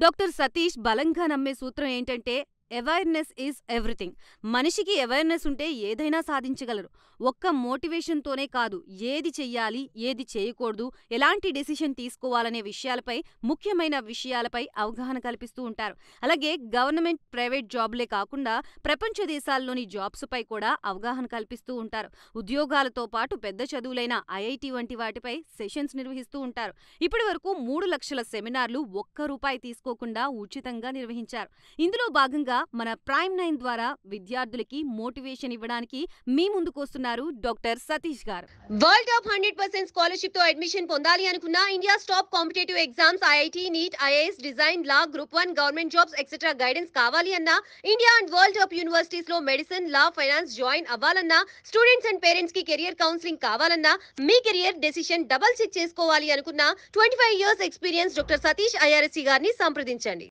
డాక్టర్ సతీష్ బలంగా నమ్మే సూత్రం ఏంటంటే అవేర్నెస్ ఈజ్ ఎవ్రీథింగ్. మనిషికి అవేర్నెస్ ఉంటే ఏదైనా సాధించగలరు. ఒక్క మోటివేషన్తోనే కాదు, ఏది చెయ్యాలి, ఏది చేయకూడదు, ఎలాంటి డెసిషన్ తీసుకోవాలనే విషయాలపై, ముఖ్యమైన విషయాలపై అవగాహన కల్పిస్తూ ఉంటారు. అలాగే గవర్నమెంట్, ప్రైవేట్ జాబ్లే కాకుండా ప్రపంచ దేశాల్లోని జాబ్స్పై కూడా అవగాహన కల్పిస్తూ ఉంటారు. ఉద్యోగాలతో పాటు పెద్ద చదువులైన ఐఐటి వంటి వాటిపై సెషన్స్ నిర్వహిస్తూ ఉంటారు. ఇప్పటి వరకు 3 లక్షల సెమినార్లు ₹1 తీసుకోకుండా ఉచితంగా నిర్వహించారు. ఇందులో భాగంగా మన ప్రైమ్ 9 ద్వారా విద్యార్థులకి మోటివేషన్ ఇవ్వడానికి మీ ముందుకొస్తున్నారు డాక్టర్ సతీష్ గారు. వరల్డ్ టాప్ 100% స్కాలర్షిప్ తో అడ్మిషన్ పొందాలి అనుకున్న India top competitive exams IIT, NEET, IAS, design, law, group 1, government jobs etcetera guidance కావాలి అన్నా, India and world top universities లో మెడిసిన్, లా, ఫైనాన్స్ జాయిన్ అవ్వాలన్నా, స్టూడెంట్స్ అండ్ పేరెంట్స్ కి career counselling కావాలన్నా, మీ కెరియర్ డెసిషన్ డబుల్ చెక్ చేసుకోవాలి అనుకున్న 25 years experience doctor Satish IRSC గారిని సంప్రదించండి.